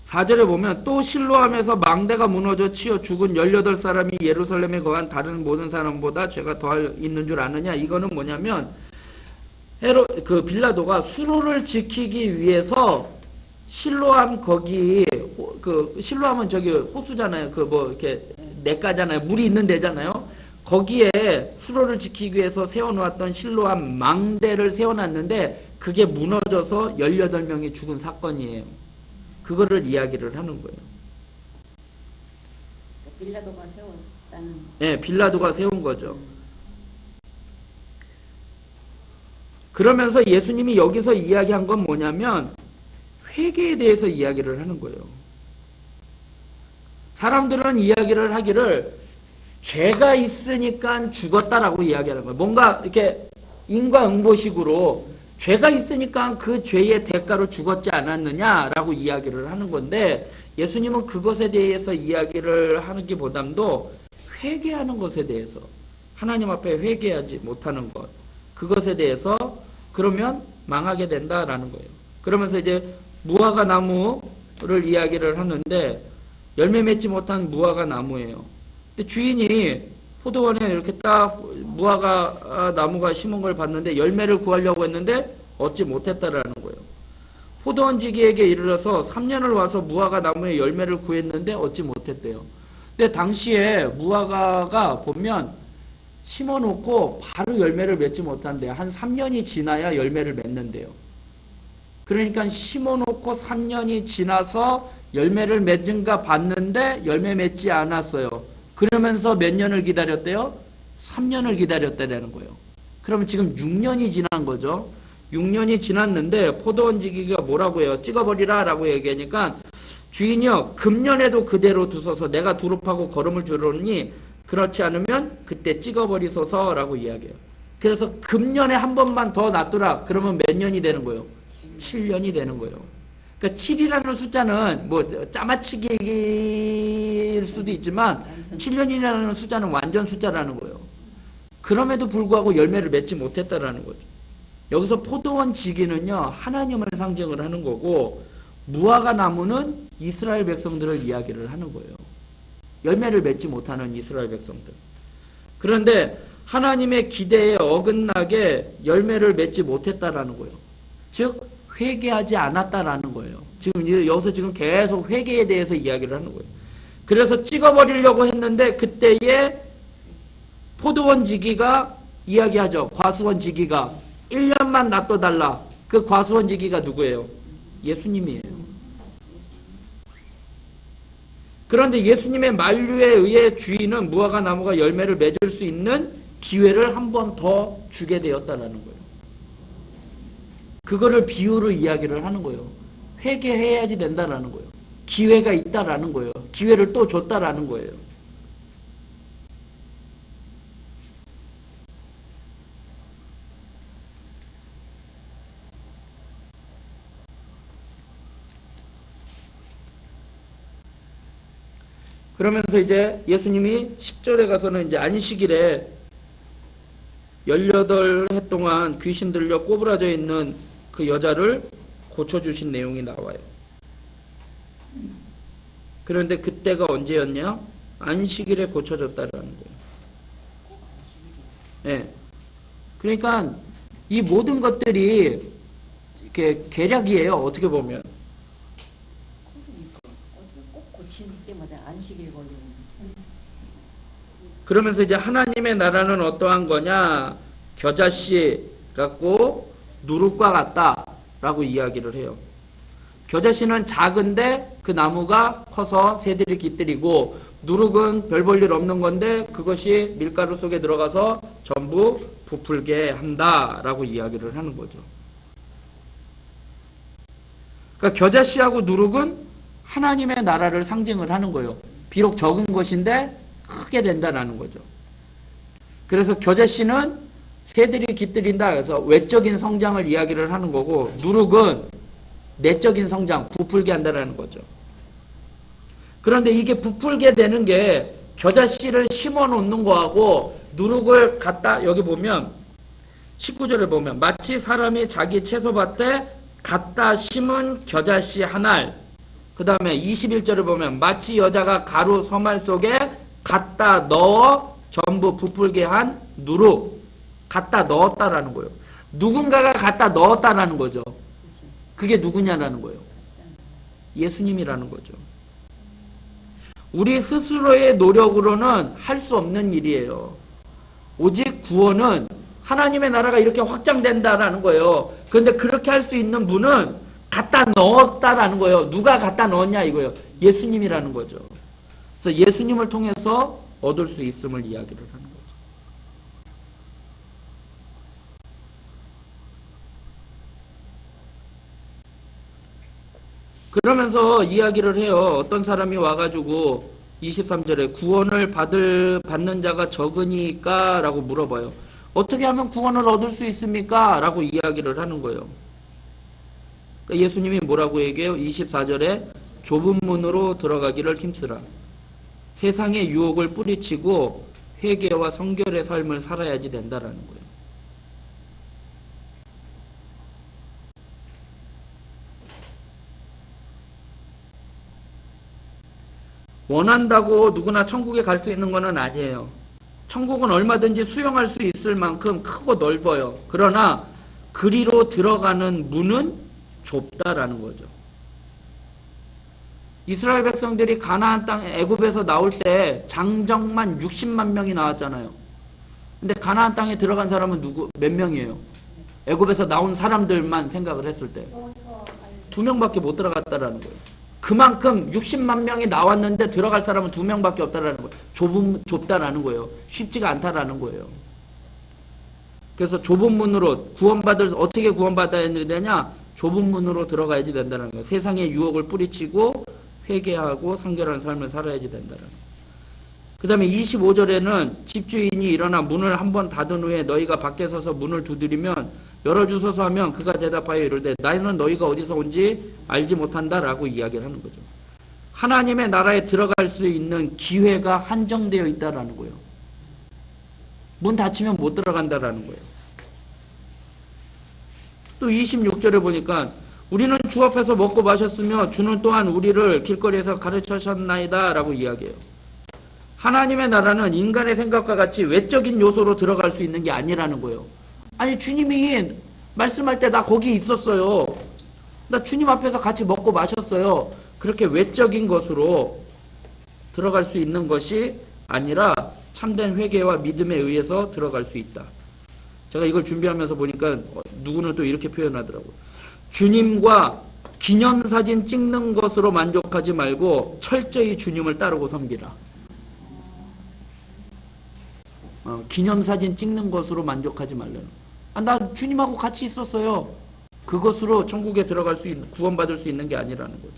4절에 보면 또 실로암에서 망대가 무너져 치여 죽은 18사람이 예루살렘에 거한 다른 모든 사람보다 죄가 더 있는 줄 아느냐. 이거는 뭐냐면 빌라도가 수로를 지키기 위해서 실로암 거기 실로암은 저기 호수잖아요. 이렇게 냇가잖아요. 물이 있는 데잖아요. 거기에 수로를 지키기 위해서 세워놓았던 실로암 망대를 세워놨는데 그게 무너져서 18명이 죽은 사건이에요. 그거를 이야기를 하는 거예요. 빌라도가 세웠다는. 네, 빌라도가 세운 거죠. 그러면서 예수님이 여기서 이야기한 건 뭐냐면 회개에 대해서 이야기를 하는 거예요. 사람들은 이야기를 하기를 죄가 있으니까 죽었다라고 이야기하는 거예요. 뭔가 이렇게 인과응보식으로 죄가 있으니까 그 죄의 대가로 죽었지 않았느냐라고 이야기를 하는 건데 예수님은 그것에 대해서 이야기를 하기보담도 회개하는 것에 대해서 하나님 앞에 회개하지 못하는 것 그것에 대해서 그러면 망하게 된다라는 거예요. 그러면서 이제 무화과 나무를 이야기를 하는데 열매 맺지 못한 무화과 나무예요. 근데 주인이 포도원에 이렇게 딱 무화과 나무가 심은 걸 봤는데 열매를 구하려고 했는데 얻지 못했다라는 거예요. 포도원지기에게 이르러서 3년을 와서 무화과 나무에 열매를 구했는데 얻지 못했대요. 근데 당시에 무화과가 보면 심어놓고 바로 열매를 맺지 못한대요. 한 3년이 지나야 열매를 맺는데요. 그러니까 심어놓고 3년이 지나서 열매를 맺은가 봤는데 열매 맺지 않았어요. 그러면서 몇 년을 기다렸대요? 3년을 기다렸다는 거예요. 그러면 지금 6년이 지난 거죠. 6년이 지났는데 포도원지기가 뭐라고 해요? 찍어버리라 라고 얘기하니까 주인이요 금년에도 그대로 두소서 내가 두릅하고 거름을 주려니 그렇지 않으면 그때 찍어버리소서 라고 이야기해요. 그래서 금년에 한 번만 더 놔두라 그러면 몇 년이 되는 거예요? 7년이 되는 거예요. 그러니까 7이라는 숫자는 뭐 짜맞추기일 수도 있지만 7년이라는 숫자는 완전 숫자라는 거예요. 그럼에도 불구하고 열매를 맺지 못했다라는 거죠. 여기서 포도원 지기는요 하나님을 상징을 하는 거고 무화과 나무는 이스라엘 백성들을 이야기를 하는 거예요. 열매를 맺지 못하는 이스라엘 백성들. 그런데 하나님의 기대에 어긋나게 열매를 맺지 못했다라는 거예요. 즉 회개하지 않았다라는 거예요. 지금 여기서 지금 계속 회개에 대해서 이야기를 하는 거예요. 그래서 찍어버리려고 했는데 그때에 포도원 지기가 이야기하죠. 과수원 지기가 1년만 놔둬달라. 그 과수원 지기가 누구예요? 예수님이에요. 그런데 예수님의 만류에 의해 주인은 무화과 나무가 열매를 맺을 수 있는 기회를 한 번 더 주게 되었다라는 거예요. 그거를 비유로 이야기를 하는 거예요. 회개해야지 된다라는 거예요. 기회가 있다라는 거예요. 기회를 또 줬다라는 거예요. 그러면서 이제 예수님이 10절에 가서는 이제 안식일에 18해 동안 귀신 들려 꼬부라져 있는 그 여자를 고쳐주신 내용이 나와요. 그런데 그때가 언제였냐? 안식일에 고쳐졌다라는 거예요. 네. 그러니까 이 모든 것들이 이렇게 계략이에요. 어떻게 보면. 꼭 고칠 때마다 안식일 걸리는. 그러면서 이제 하나님의 나라는 어떠한 거냐? 겨자씨 같고 누룩과 같다라고 이야기를 해요. 겨자씨는 작은데 그 나무가 커서 새들이 깃들이고 누룩은 별 볼 일 없는 건데 그것이 밀가루 속에 들어가서 전부 부풀게 한다라고 이야기를 하는 거죠. 그러니까 겨자씨하고 누룩은 하나님의 나라를 상징을 하는 거예요. 비록 적은 것인데 크게 된다라는 거죠. 그래서 겨자씨는 새들이 깃들인다 해서 외적인 성장을 이야기를 하는 거고 누룩은 내적인 성장, 부풀게 한다라는 거죠. 그런데 이게 부풀게 되는 게 겨자씨를 심어 놓는 거하고 누룩을 갖다 여기 보면 19절에 보면 마치 사람이 자기 채소밭에 갖다 심은 겨자씨 한 알, 그 다음에 21절에 보면 마치 여자가 가루 서말 속에 갖다 넣어 전부 부풀게 한 누룩, 갖다 넣었다라는 거예요. 누군가가 갖다 넣었다라는 거죠. 그게 누구냐라는 거예요. 예수님이라는 거죠. 우리 스스로의 노력으로는 할 수 없는 일이에요. 오직 구원은 하나님의 나라가 이렇게 확장된다라는 거예요. 그런데 그렇게 할 수 있는 분은 갖다 넣었다라는 거예요. 누가 갖다 넣었냐 이거예요. 예수님이라는 거죠. 그래서 예수님을 통해서 얻을 수 있음을 이야기를 하는 거죠. 그러면서 이야기를 해요. 어떤 사람이 와가지고 23절에 구원을 받는 자가 적으니까 라고 물어봐요. 어떻게 하면 구원을 얻을 수 있습니까? 라고 이야기를 하는 거예요. 그러니까 예수님이 뭐라고 얘기해요? 24절에 좁은 문으로 들어가기를 힘쓰라. 세상의 유혹을 뿌리치고 회개와 성결의 삶을 살아야지 된다라는 거예요. 원한다고 누구나 천국에 갈 수 있는 것은 아니에요. 천국은 얼마든지 수용할 수 있을 만큼 크고 넓어요. 그러나 그리로 들어가는 문은 좁다라는 거죠. 이스라엘 백성들이 가나안 땅 애굽에서 나올 때 장정만 60만 명이 나왔잖아요. 근데 가나안 땅에 들어간 사람은 몇 명이에요? 애굽에서 나온 사람들만 생각을 했을 때 2명밖에 못 들어갔다라는 거예요. 그만큼 60만 명이 나왔는데 들어갈 사람은 2명밖에 없다라는 거예요. 좁다라는 거예요. 쉽지가 않다라는 거예요. 그래서 좁은 문으로 어떻게 구원받아야 되냐? 좁은 문으로 들어가야지 된다는 거예요. 세상의 유혹을 뿌리치고 회개하고 성결한 삶을 살아야지 된다는 거예요. 그 다음에 25절에는 집주인이 일어나 문을 한번 닫은 후에 너희가 밖에 서서 문을 두드리면 열어주소서 하면 그가 대답하여 이르되 나는 너희가 어디서 온지 알지 못한다 라고 이야기를 하는 거죠. 하나님의 나라에 들어갈 수 있는 기회가 한정되어 있다라는 거예요. 문 닫히면 못 들어간다라는 거예요. 또 26절에 보니까 우리는 주 앞에서 먹고 마셨으며 주는 또한 우리를 길거리에서 가르치셨나이다 라고 이야기해요. 하나님의 나라는 인간의 생각과 같이 외적인 요소로 들어갈 수 있는 게 아니라는 거예요. 아니 주님이 말씀할 때 나 거기 있었어요. 나 주님 앞에서 같이 먹고 마셨어요. 그렇게 외적인 것으로 들어갈 수 있는 것이 아니라 참된 회개와 믿음에 의해서 들어갈 수 있다. 제가 이걸 준비하면서 보니까 누구는 또 이렇게 표현하더라고요. 주님과 기념사진 찍는 것으로 만족하지 말고 철저히 주님을 따르고 섬기라. 기념사진 찍는 것으로 만족하지 말라는. 나 주님하고 같이 있었어요. 그것으로 천국에 들어갈 수 있는, 구원받을 수 있는 게 아니라는 거죠.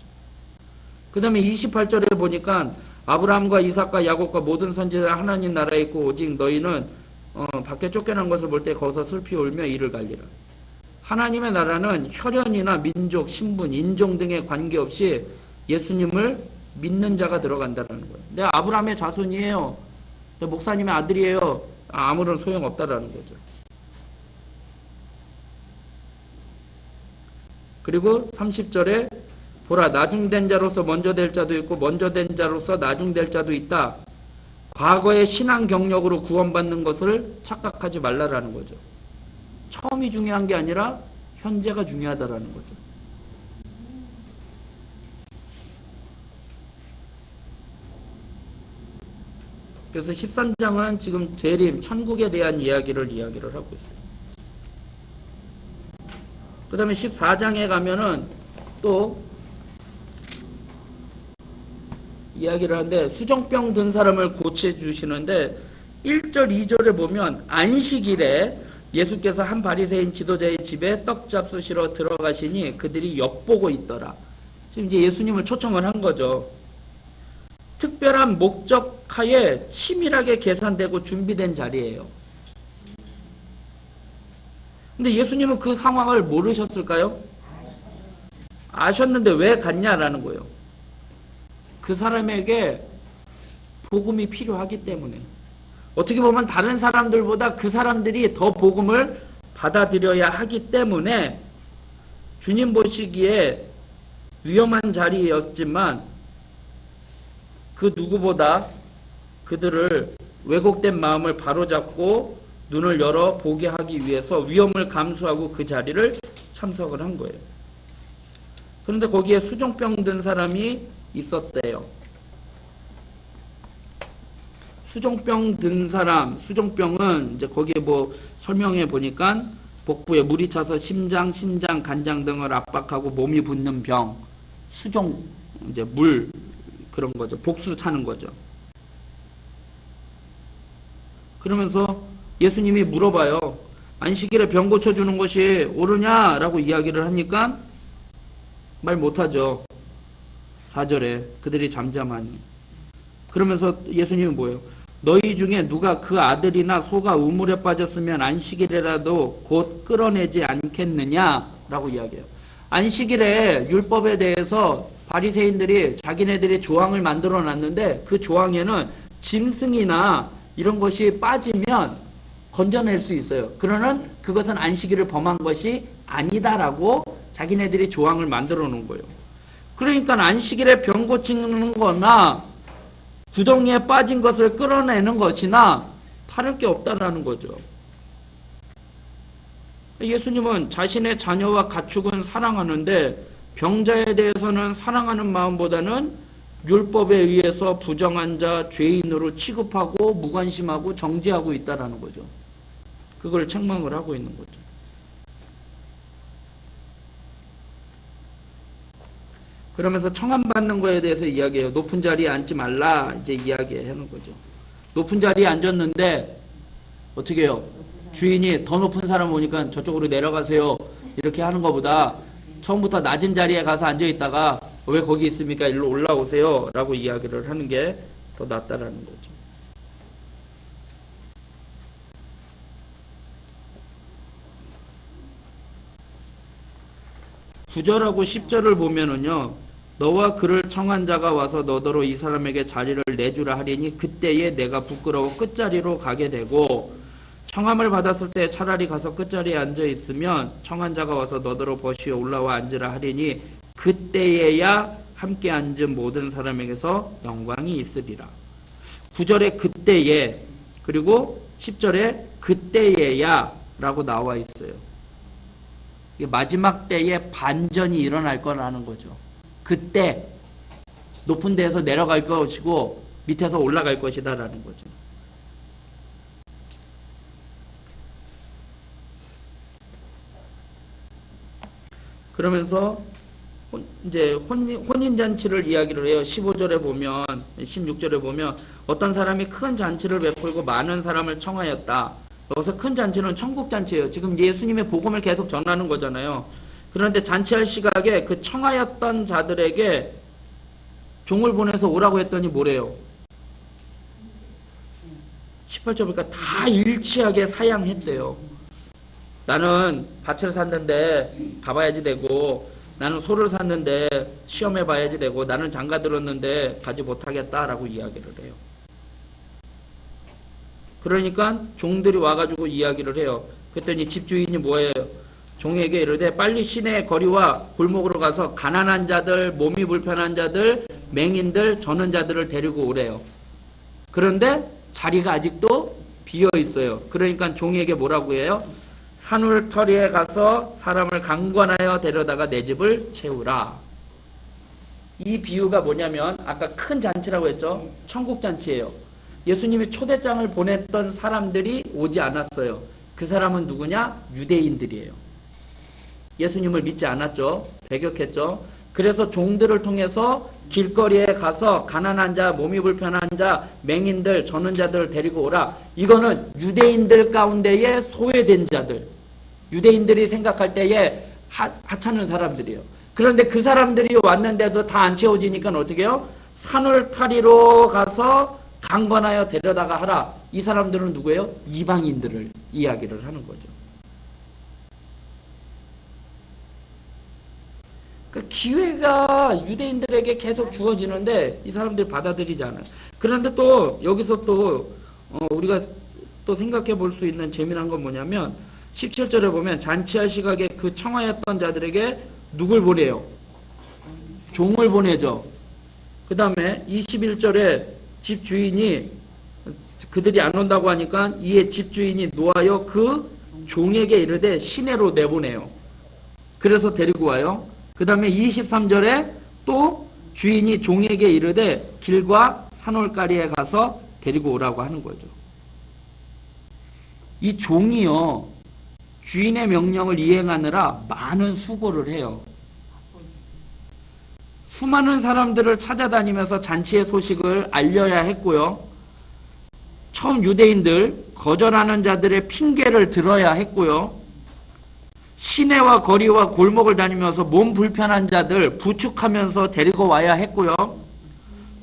그 다음에 28절에 보니까 아브라함과 이삭과 야곱과 모든 선지자 하나님 나라에 있고 오직 너희는 밖에 쫓겨난 것을 볼 때 거기서 슬피 울며 이를 갈리라. 하나님의 나라는 혈연이나 민족, 신분, 인종 등에 관계없이 예수님을 믿는 자가 들어간다는 거예요. 내가 아브라함의 자손이에요. 내가 목사님의 아들이에요. 아무런 소용없다라는 거죠. 그리고 30절에 보라 나중된 자로서 먼저 될 자도 있고 먼저 된 자로서 나중될 자도 있다. 과거의 신앙 경력으로 구원받는 것을 착각하지 말라라는 거죠. 처음이 중요한 게 아니라 현재가 중요하다라는 거죠. 그래서 13장은 지금 재림, 천국에 대한 이야기를 하고 있어요. 그 다음에 14장에 가면은 또 이야기를 하는데 수정병 든 사람을 고쳐주시는데 1절, 2절에 보면 안식일에 예수께서 한 바리새인 지도자의 집에 떡 잡수시러 들어가시니 그들이 엿보고 있더라. 지금 이제 예수님을 초청을 한 거죠. 특별한 목적하에 치밀하게 계산되고 준비된 자리예요. 근데 예수님은 그 상황을 모르셨을까요? 아셨는데 왜 갔냐라는 거예요. 그 사람에게 복음이 필요하기 때문에. 어떻게 보면 다른 사람들보다 그 사람들이 더 복음을 받아들여야 하기 때문에 주님 보시기에 위험한 자리였지만 그 누구보다 그들을 왜곡된 마음을 바로잡고 눈을 열어 보게 하기 위해서 위험을 감수하고 그 자리를 참석을 한 거예요. 그런데 거기에 수종병 든 사람이 있었대요. 수종병 든 사람, 수종병은 이제 거기에 뭐 설명해 보니까 복부에 물이 차서 심장, 신장, 간장 등을 압박하고 몸이 붓는 병, 수종, 이제 물, 그런 거죠. 복수 차는 거죠. 그러면서 예수님이 물어봐요. 안식일에 병 고쳐주는 것이 옳으냐라고 이야기를 하니까 말 못하죠. 4절에 그들이 잠잠하니. 그러면서 예수님이 뭐예요? 너희 중에 누가 그 아들이나 소가 우물에 빠졌으면 안식일이라도 곧 끌어내지 않겠느냐라고 이야기해요. 안식일에 율법에 대해서 바리새인들이 자기네들이 조항을 만들어 놨는데 그 조항에는 짐승이나 이런 것이 빠지면 건져낼 수 있어요. 그러는 그것은 안식일을 범한 것이 아니다라고 자기네들이 조항을 만들어 놓은 거예요. 그러니까 안식일에 병 고치는 거나 구덩이에 빠진 것을 끌어내는 것이나 다를 게 없다라는 거죠. 예수님은 자신의 자녀와 가축은 사랑하는데 병자에 대해서는 사랑하는 마음보다는 율법에 의해서 부정한 자, 죄인으로 취급하고 무관심하고 정죄하고 있다라는 거죠. 그걸 책망을 하고 있는 거죠. 그러면서 청함받는 거에 대해서 이야기해요. 높은 자리에 앉지 말라 이제 이야기하는 거죠. 높은 자리에 앉았는데 어떻게 해요? 주인이 더 높은 사람 오니까 저쪽으로 내려가세요 이렇게 하는 것보다 처음부터 낮은 자리에 가서 앉아 있다가 왜 거기 있습니까? 일로 올라오세요 라고 이야기를 하는 게 더 낫다라는 거죠. (9절하고) (10절을) 보면은요, 너와 그를 청한 자가 와서 너더러 이 사람에게 자리를 내주라 하리니 그때에 내가 부끄러워 끝자리로 가게 되고, 청함을 받았을 때 차라리 가서 끝자리에 앉아 있으면 청한 자가 와서 너더러 버시어 올라와 앉으라 하리니 그때에야 함께 앉은 모든 사람에게서 영광이 있으리라. 9절에 그때에, 그리고 10절에 그때에야 라고 나와 있어요. 마지막 때에 반전이 일어날 거라는 거죠. 그때 높은 데에서 내려갈 것이고 밑에서 올라갈 것이다 라는 거죠. 그러면서 이제 혼인잔치를 이야기를 해요. 15절에 보면, 16절에 보면 어떤 사람이 큰 잔치를 베풀고 많은 사람을 청하였다. 여기서 큰 잔치는 천국잔치예요. 지금 예수님의 복음을 계속 전하는 거잖아요. 그런데 잔치할 시각에 그 청하였던 자들에게 종을 보내서 오라고 했더니 뭐래요? 18절 보니까 다 일치하게 사양했대요. 나는 밭을 샀는데 가봐야지 되고, 나는 소를 샀는데 시험해 봐야지 되고, 나는 장가 들었는데 가지 못하겠다라고 이야기를 해요. 그러니까 종들이 와가지고 이야기를 해요. 그랬더니 집주인이 뭐예요? 종에게 이르되 빨리 시내 거리와 골목으로 가서 가난한 자들, 몸이 불편한 자들, 맹인들, 저는 자들을 데리고 오래요. 그런데 자리가 아직도 비어 있어요. 그러니까 종에게 뭐라고 해요? 산울터리에 가서 사람을 강권하여 데려다가 내 집을 채우라. 이 비유가 뭐냐면 아까 큰 잔치라고 했죠. 천국잔치예요. 예수님이 초대장을 보냈던 사람들이 오지 않았어요. 그 사람은 누구냐? 유대인들이에요. 예수님을 믿지 않았죠. 배격했죠. 그래서 종들을 통해서 길거리에 가서 가난한 자, 몸이 불편한 자, 맹인들, 저는 자들을 데리고 오라. 이거는 유대인들 가운데에 소외된 자들, 유대인들이 생각할 때에 하찮은 사람들이에요. 그런데 그 사람들이 왔는데도 다 안 채워지니까 어떻게 해요? 산울타리로 가서 강권하여 데려다가 하라. 이 사람들은 누구예요? 이방인들을 이야기를 하는 거죠. 그 기회가 유대인들에게 계속 주어지는데 이 사람들이 받아들이지 않아요. 그런데 또 여기서 또 우리가 또 생각해 볼 수 있는 재미난 건 뭐냐면 17절에 보면 잔치할 시각에 그 청하였던 자들에게 누굴 보내요? 종을 보내죠. 그 다음에 21절에 집주인이 그들이 안 온다고 하니까 이에 집주인이 노하여 그 종에게 이르되 시내로 내보내요. 그래서 데리고 와요. 그 다음에 23절에 또 주인이 종에게 이르되 길과 산울가리에 가서 데리고 오라고 하는 거죠. 이 종이요, 주인의 명령을 이행하느라 많은 수고를 해요. 수많은 사람들을 찾아다니면서 잔치의 소식을 알려야 했고요. 처음 유대인들, 거절하는 자들의 핑계를 들어야 했고요. 시내와 거리와 골목을 다니면서 몸 불편한 자들 부축하면서 데리고 와야 했고요.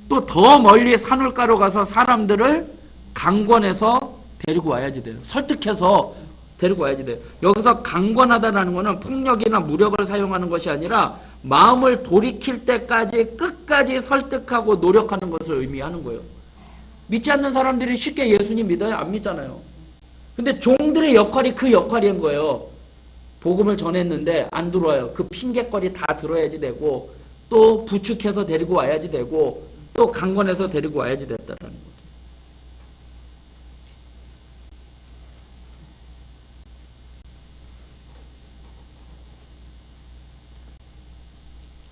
또 더 멀리 산울가로 가서 사람들을 강권해서 데리고 와야지 돼요. 설득해서 데리고 와야지 돼요. 여기서 강권하다라는 것은 폭력이나 무력을 사용하는 것이 아니라 마음을 돌이킬 때까지 끝까지 설득하고 노력하는 것을 의미하는 거예요. 믿지 않는 사람들이 쉽게 예수님 믿어요? 안 믿잖아요. 근데 종들의 역할이 그 역할인 거예요. 복음을 전했는데 안 들어와요. 그 핑계거리 다 들어야지 되고, 또 부축해서 데리고 와야지 되고, 또 강권해서 데리고 와야지 됐다라는 거죠.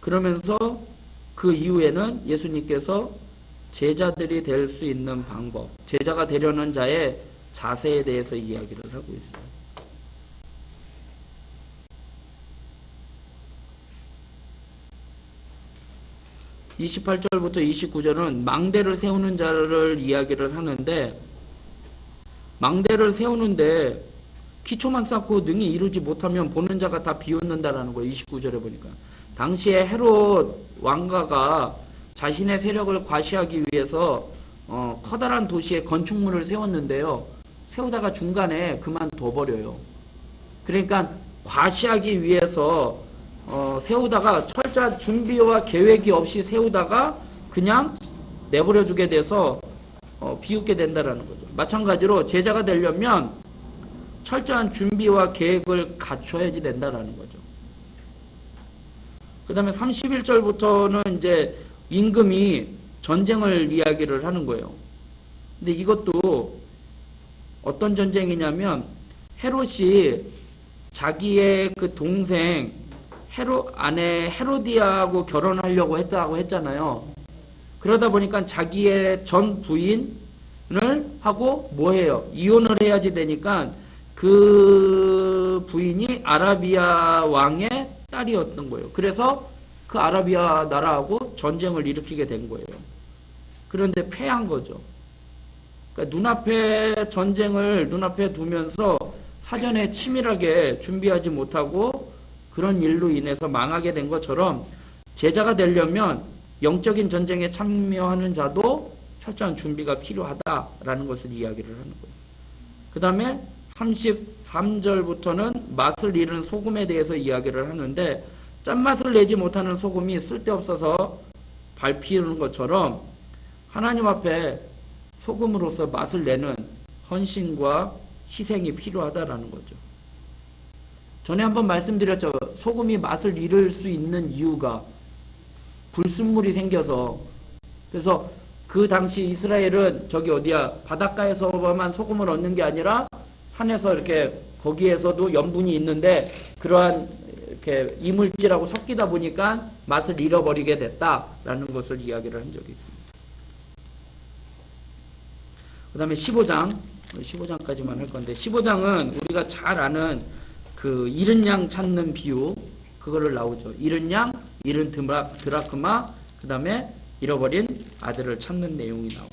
그러면서 그 이후에는 예수님께서 제자들이 될 수 있는 방법, 제자가 되려는 자의 자세에 대해서 이야기를 하고 있어요. (28절부터 29절은) 망대를 세우는 자를 이야기를 하는데, 망대를 세우는데 기초만 쌓고 능히 이루지 못하면 보는 자가 다 비웃는다라는 거예요. 29절에 보니까 당시에 헤롯 왕가가 자신의 세력을 과시하기 위해서 커다란 도시에 건축물을 세웠는데요, 세우다가 중간에 그만둬버려요. 그러니까 과시하기 위해서 세우다가 철저한 준비와 계획이 없이 세우다가 그냥 내버려 두게 돼서 비웃게 된다라는 거죠. 마찬가지로 제자가 되려면 철저한 준비와 계획을 갖춰야지 된다라는 거죠. 그 다음에 31절부터는 이제 임금이 전쟁을 이야기를 하는 거예요. 근데 이것도 어떤 전쟁이냐면, 헤롯이 자기의 그 동생 아내 헤로디아하고 결혼하려고 했다고 했잖아요. 그러다 보니까 자기의 전 부인을 하고 뭐해요? 이혼을 해야지 되니까 그 부인이 아라비아 왕의 딸이었던 거예요. 그래서 그 아라비아 나라하고 전쟁을 일으키게 된 거예요. 그런데 패한 거죠. 그러니까 눈앞에 전쟁을 눈앞에 두면서 사전에 치밀하게 준비하지 못하고 그런 일로 인해서 망하게 된 것처럼, 제자가 되려면 영적인 전쟁에 참여하는 자도 철저한 준비가 필요하다라는 것을 이야기를 하는 거예요. 그 다음에 33절부터는 맛을 잃은 소금에 대해서 이야기를 하는데, 짠맛을 내지 못하는 소금이 쓸데없어서 밟히는 것처럼 하나님 앞에 소금으로서 맛을 내는 헌신과 희생이 필요하다라는 거죠. 전에 한번 말씀드렸죠. 소금이 맛을 잃을 수 있는 이유가 불순물이 생겨서. 그래서 그 당시 이스라엘은 저기 어디야, 바닷가에서만 소금을 얻는 게 아니라 산에서 이렇게 거기에서도 염분이 있는데 그러한 이렇게 이물질하고 섞이다 보니까 맛을 잃어버리게 됐다라는 것을 이야기를 한 적이 있습니다. 그 다음에 15장까지만 할 건데, 15장은 우리가 잘 아는 그 잃은 양 찾는 비유, 그거를 나오죠. 잃은 양, 잃은 드라크마, 그 다음에 잃어버린 아들을 찾는 내용이 나와요.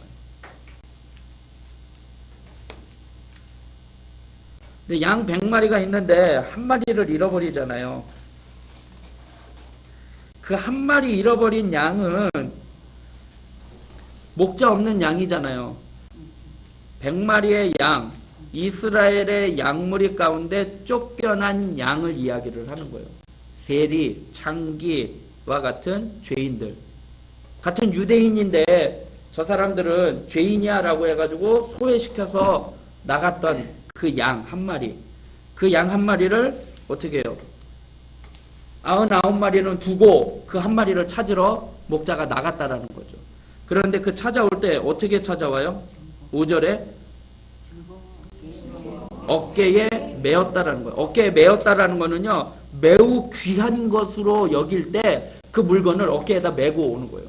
근데 양 100마리가 있는데 한 마리를 잃어버리잖아요. 그 한 마리 잃어버린 양은 목자 없는 양이잖아요. 100마리의 양, 이스라엘의 양무리 가운데 쫓겨난 양을 이야기를 하는 거예요. 세리, 창기와 같은 죄인들, 같은 유대인인데 저 사람들은 죄인이야 라고 해가지고 소외시켜서 나갔던 그 양 한 마리, 그 양 한 마리를 어떻게 해요? 99마리는 두고 그 한 마리를 찾으러 목자가 나갔다라는 거죠. 그런데 그 찾아올 때 어떻게 찾아와요? 5절에 어깨에 메었다라는 거예요. 어깨에 메었다라는 거는요, 매우 귀한 것으로 여길 때 그 물건을 어깨에다 메고 오는 거예요.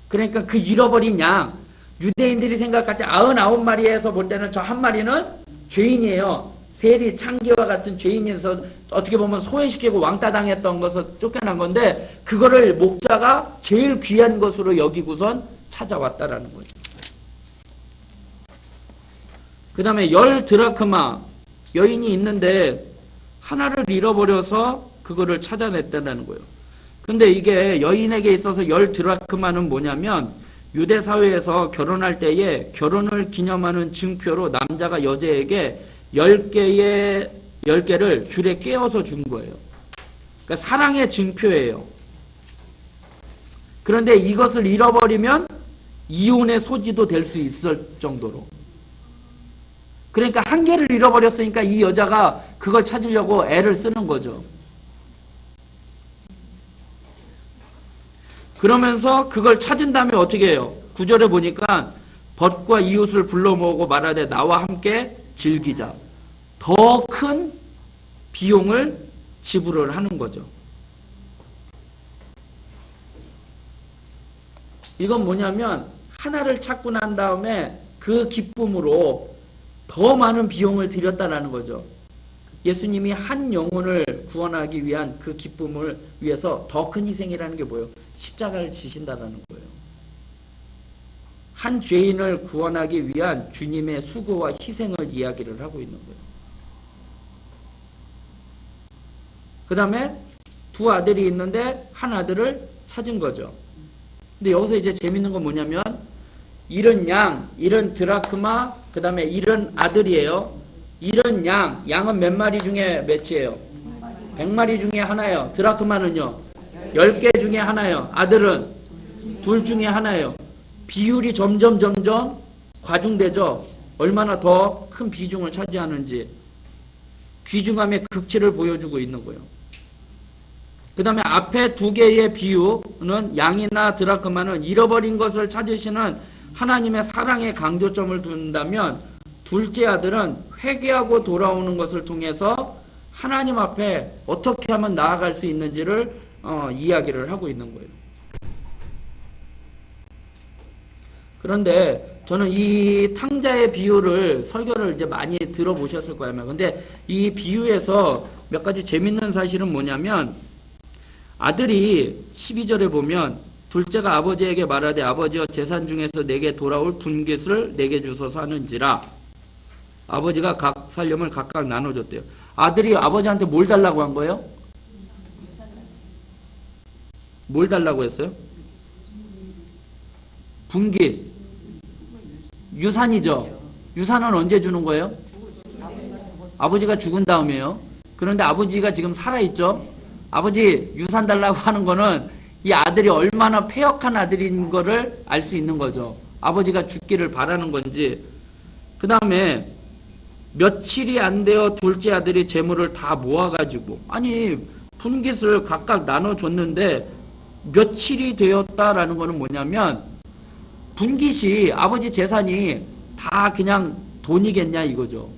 그러니까 그 잃어버린 양, 유대인들이 생각할 때 99마리에서 볼 때는 저 한 마리는 죄인이에요. 세리 창기와 같은 죄인에서 어떻게 보면 소외시키고 왕따 당했던 것을 쫓겨난 건데 그거를 목자가 제일 귀한 것으로 여기고선 찾아왔다라는 거죠. 그 다음에 10드라크마 여인이 있는데 하나를 잃어버려서 그거를 찾아냈다는 거예요. 근데 이게 여인에게 있어서 10드라크마는 뭐냐면 유대 사회에서 결혼할 때에 결혼을 기념하는 증표로 남자가 여자에게 10개를 줄에 끼워서 준 거예요. 그러니까 사랑의 증표예요. 그런데 이것을 잃어버리면 이혼의 소지도 될 수 있을 정도로. 그러니까 한 개를 잃어버렸으니까 이 여자가 그걸 찾으려고 애를 쓰는 거죠. 그러면서 그걸 찾은 다음에 어떻게 해요? 9절에 보니까 벗과 이웃을 불러 모으고 말하되 나와 함께 즐기자. 더 큰 비용을 지불을 하는 거죠. 이건 뭐냐면 하나를 찾고 난 다음에 그 기쁨으로 더 많은 비용을 들였다라는 거죠. 예수님이 한 영혼을 구원하기 위한 그 기쁨을 위해서 더 큰 희생이라는 게 뭐예요? 십자가를 지신다라는 거예요. 한 죄인을 구원하기 위한 주님의 수고와 희생을 이야기를 하고 있는 거예요. 그 다음에 두 아들이 있는데 한 아들을 찾은 거죠. 근데 여기서 이제 재밌는 건 뭐냐면 이런 양, 이런 드라크마, 그 다음에 이런 아들이에요. 이런 양은 몇 마리 중에 몇이에요? 100마리 중에 하나예요. 드라크마는요? 10개 중에 하나예요. 아들은 둘 중에 하나예요. 비율이 점점 과중되죠. 얼마나 더 큰 비중을 차지하는지 귀중함의 극치를 보여주고 있는 거예요. 그 다음에 앞에 두 개의 비유는 양이나 드라크마는 잃어버린 것을 찾으시는 하나님의 사랑의 강조점을 둔다면 둘째 아들은 회개하고 돌아오는 것을 통해서 하나님 앞에 어떻게 하면 나아갈 수 있는지를 이야기를 하고 있는 거예요. 그런데 저는 이 탕자의 비유를 설교를 이제 많이 들어보셨을 거예요. 근데 이 비유에서 몇 가지 재밌는 사실은 뭐냐면 아들이 12절에 보면 둘째가 아버지에게 말하되 아버지여 재산 중에서 내게 돌아올 분깃을 내게 주소서 하는지라 아버지가 각 살림을 각각 나눠줬대요. 아들이 아버지한테 뭘 달라고 한 거예요? 뭘 달라고 했어요? 분깃. 유산이죠. 유산은 언제 주는 거예요? 아버지가 죽은 다음이에요. 그런데 아버지가 지금 살아있죠. 아버지 유산 달라고 하는 거는 이 아들이 얼마나 패역한 아들인 거를 알 수 있는 거죠. 아버지가 죽기를 바라는 건지. 그 다음에 며칠이 안 되어 둘째 아들이 재물을 다 모아가지고 아니 분깃을 각각 나눠줬는데 며칠이 되었다라는 거는 뭐냐면 분깃이 아버지 재산이 다 그냥 돈이겠냐 이거죠.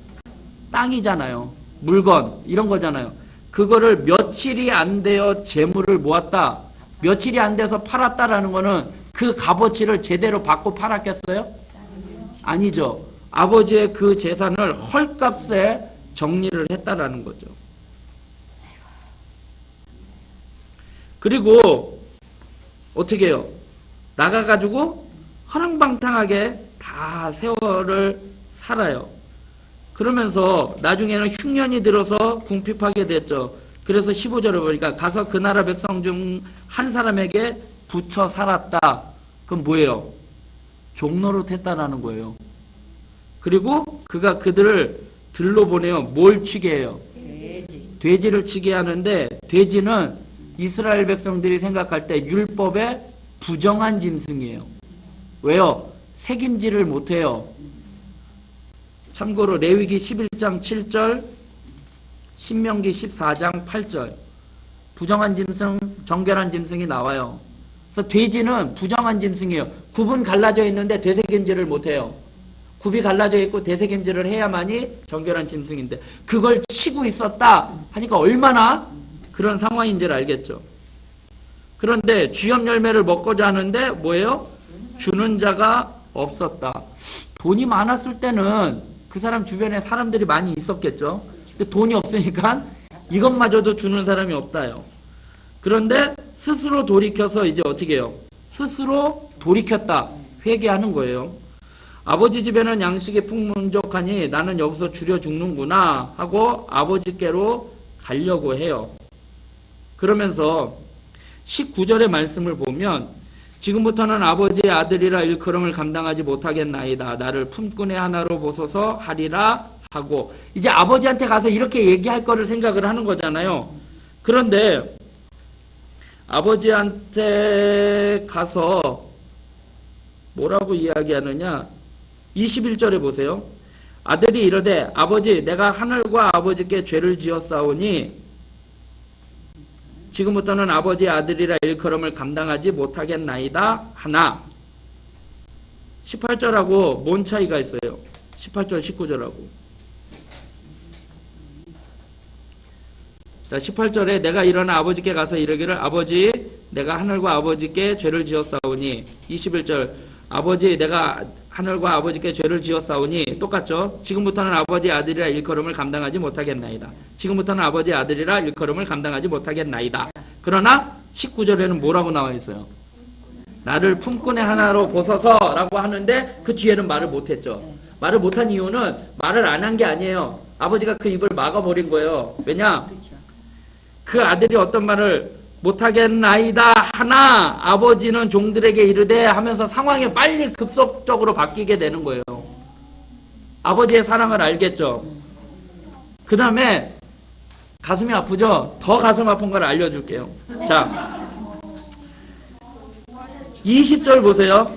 땅이잖아요. 물건 이런 거잖아요. 그거를 며칠이 안 되어 재물을 모았다. 며칠이 안 돼서 팔았다라는 거는 그 값어치를 제대로 받고 팔았겠어요? 아니죠. 아버지의 그 재산을 헐값에 정리를 했다라는 거죠. 그리고 어떻게 해요? 나가가지고 허랑방탕하게 다 세월을 살아요. 그러면서 나중에는 흉년이 들어서 궁핍하게 됐죠. 그래서 15절을 보니까 가서 그 나라 백성 중 한 사람에게 붙여 살았다. 그건 뭐예요? 종노릇 했다라는 거예요. 그리고 그가 그들을 들로 보내요. 뭘 치게 해요? 돼지를 치게 하는데 돼지는 이스라엘 백성들이 생각할 때 율법의 부정한 짐승이에요. 왜요? 책임지를 못해요. 참고로 레위기 11장 7절, 신명기 14장 8절 부정한 짐승, 정결한 짐승이 나와요. 그래서 돼지는 부정한 짐승이에요. 굽은 갈라져 있는데 되새김질을 못해요. 굽이 갈라져 있고 되새김질을 해야만이 정결한 짐승인데 그걸 치고 있었다 하니까 얼마나 그런 상황인지를 알겠죠. 그런데 주염 열매를 먹고자 하는데 뭐예요? 주는 자가 없었다. 돈이 많았을 때는 그 사람 주변에 사람들이 많이 있었겠죠. 근데 돈이 없으니까 이것마저도 주는 사람이 없다요. 그런데 스스로 돌이켜서 이제 어떻게 해요? 스스로 돌이켰다. 회개하는 거예요. 아버지 집에는 양식이 풍족하니 나는 여기서 줄여 죽는구나 하고 아버지께로 가려고 해요. 그러면서 19절의 말씀을 보면 지금부터는 아버지의 아들이라 일컬음을 감당하지 못하겠나이다. 나를 품꾼의 하나로 보소서 하리라 하고 이제 아버지한테 가서 이렇게 얘기할 거를 생각을 하는 거잖아요. 그런데 아버지한테 가서 뭐라고 이야기하느냐? 21절에 보세요. 아들이 이르되 아버지 내가 하늘과 아버지께 죄를 지었사오니 지금부터는 아버지의 아들이라 일컬음을 감당하지 못하겠나이다 하나 18절하고 뭔 차이가 있어요? 18절 19절하고 자 18절에 내가 일어나 아버지께 가서 이르기를 아버지 내가 하늘과 아버지께 죄를 지었사오니 21절 아버지 내가 하늘과 아버지께 죄를 지었사오니 똑같죠? 지금부터는 아버지의 아들이라 일컬음을 감당하지 못하겠나이다. 지금부터는 아버지의 아들이라 일컬음을 감당하지 못하겠나이다. 그러나 19절에는 뭐라고 나와 있어요? 나를 품꾼의 하나로 보소서 라고 하는데 그 뒤에는 말을 못했죠. 말을 못한 이유는 말을 안 한 게 아니에요. 아버지가 그 입을 막아버린 거예요. 왜냐? 그 아들이 어떤 말을 못하겠나이다 하나 아버지는 종들에게 이르되 하면서 상황이 빨리 급속적으로 바뀌게 되는 거예요. 아버지의 사랑을 알겠죠. 그 다음에 가슴이 아프죠. 더 가슴 아픈 걸 알려줄게요. 자 20절 보세요.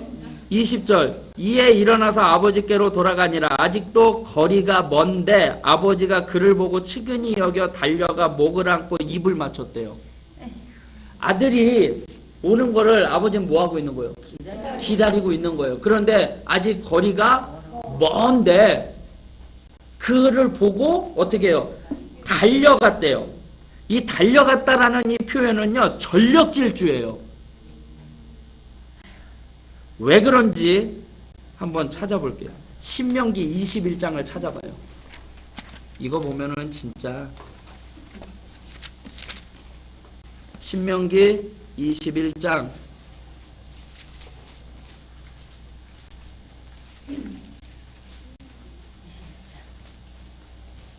20절 이에 일어나서 아버지께로 돌아가니라. 아직도 거리가 먼데 아버지가 그를 보고 측은히 여겨 달려가 목을 안고 입을 맞췄대요. 아들이 오는 거를 아버지는 뭐 하고 있는 거예요? 기다리고 있는 거예요. 그런데 아직 거리가 먼데 그를 보고 어떻게 해요? 달려갔대요. 이 달려갔다라는 이 표현은요 전력질주예요. 왜 그런지 한번 찾아볼게요. 신명기 21장을 찾아봐요. 이거 보면은 진짜 신명기 21장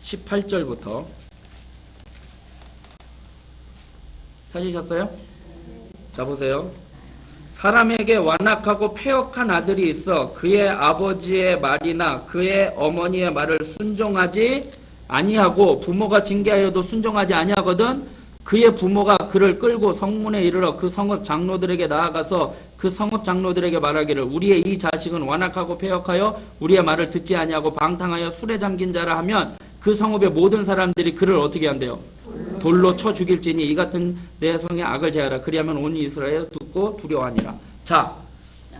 18절부터 찾으셨어요? 자 보세요. 사람에게 완악하고 패역한 아들이 있어 그의 아버지의 말이나 그의 어머니의 말을 순종하지 아니하고 부모가 징계하여도 순종하지 아니하거든 그의 부모가 그를 끌고 성문에 이르러 그 성읍 장로들에게 나아가서 그 성읍 장로들에게 말하기를 우리의 이 자식은 완악하고 패역하여 우리의 말을 듣지 아니하고 방탕하여 술에 잠긴 자라 하면 그 성읍의 모든 사람들이 그를 어떻게 한대요? 돌로 쳐 죽일지니 이 같은 내 성의 악을 제하라. 그리하면 온 이스라엘 듣고 두려워하니라. 자,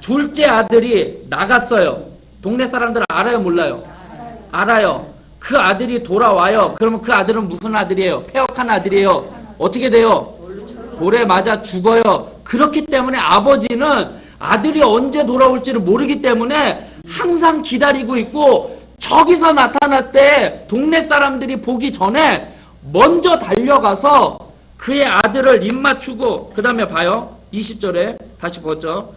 둘째 아들이 나갔어요. 동네 사람들 알아요, 몰라요? 알아요. 그 아들이 돌아와요. 그러면 그 아들은 무슨 아들이에요? 패역한 아들이에요. 어떻게 돼요? 돌에 맞아 죽어요. 그렇기 때문에 아버지는 아들이 언제 돌아올지를 모르기 때문에 항상 기다리고 있고 저기서 나타날 때 동네 사람들이 보기 전에 먼저 달려가서 그의 아들을 입맞추고 그 다음에 봐요. 20절에 다시 보죠.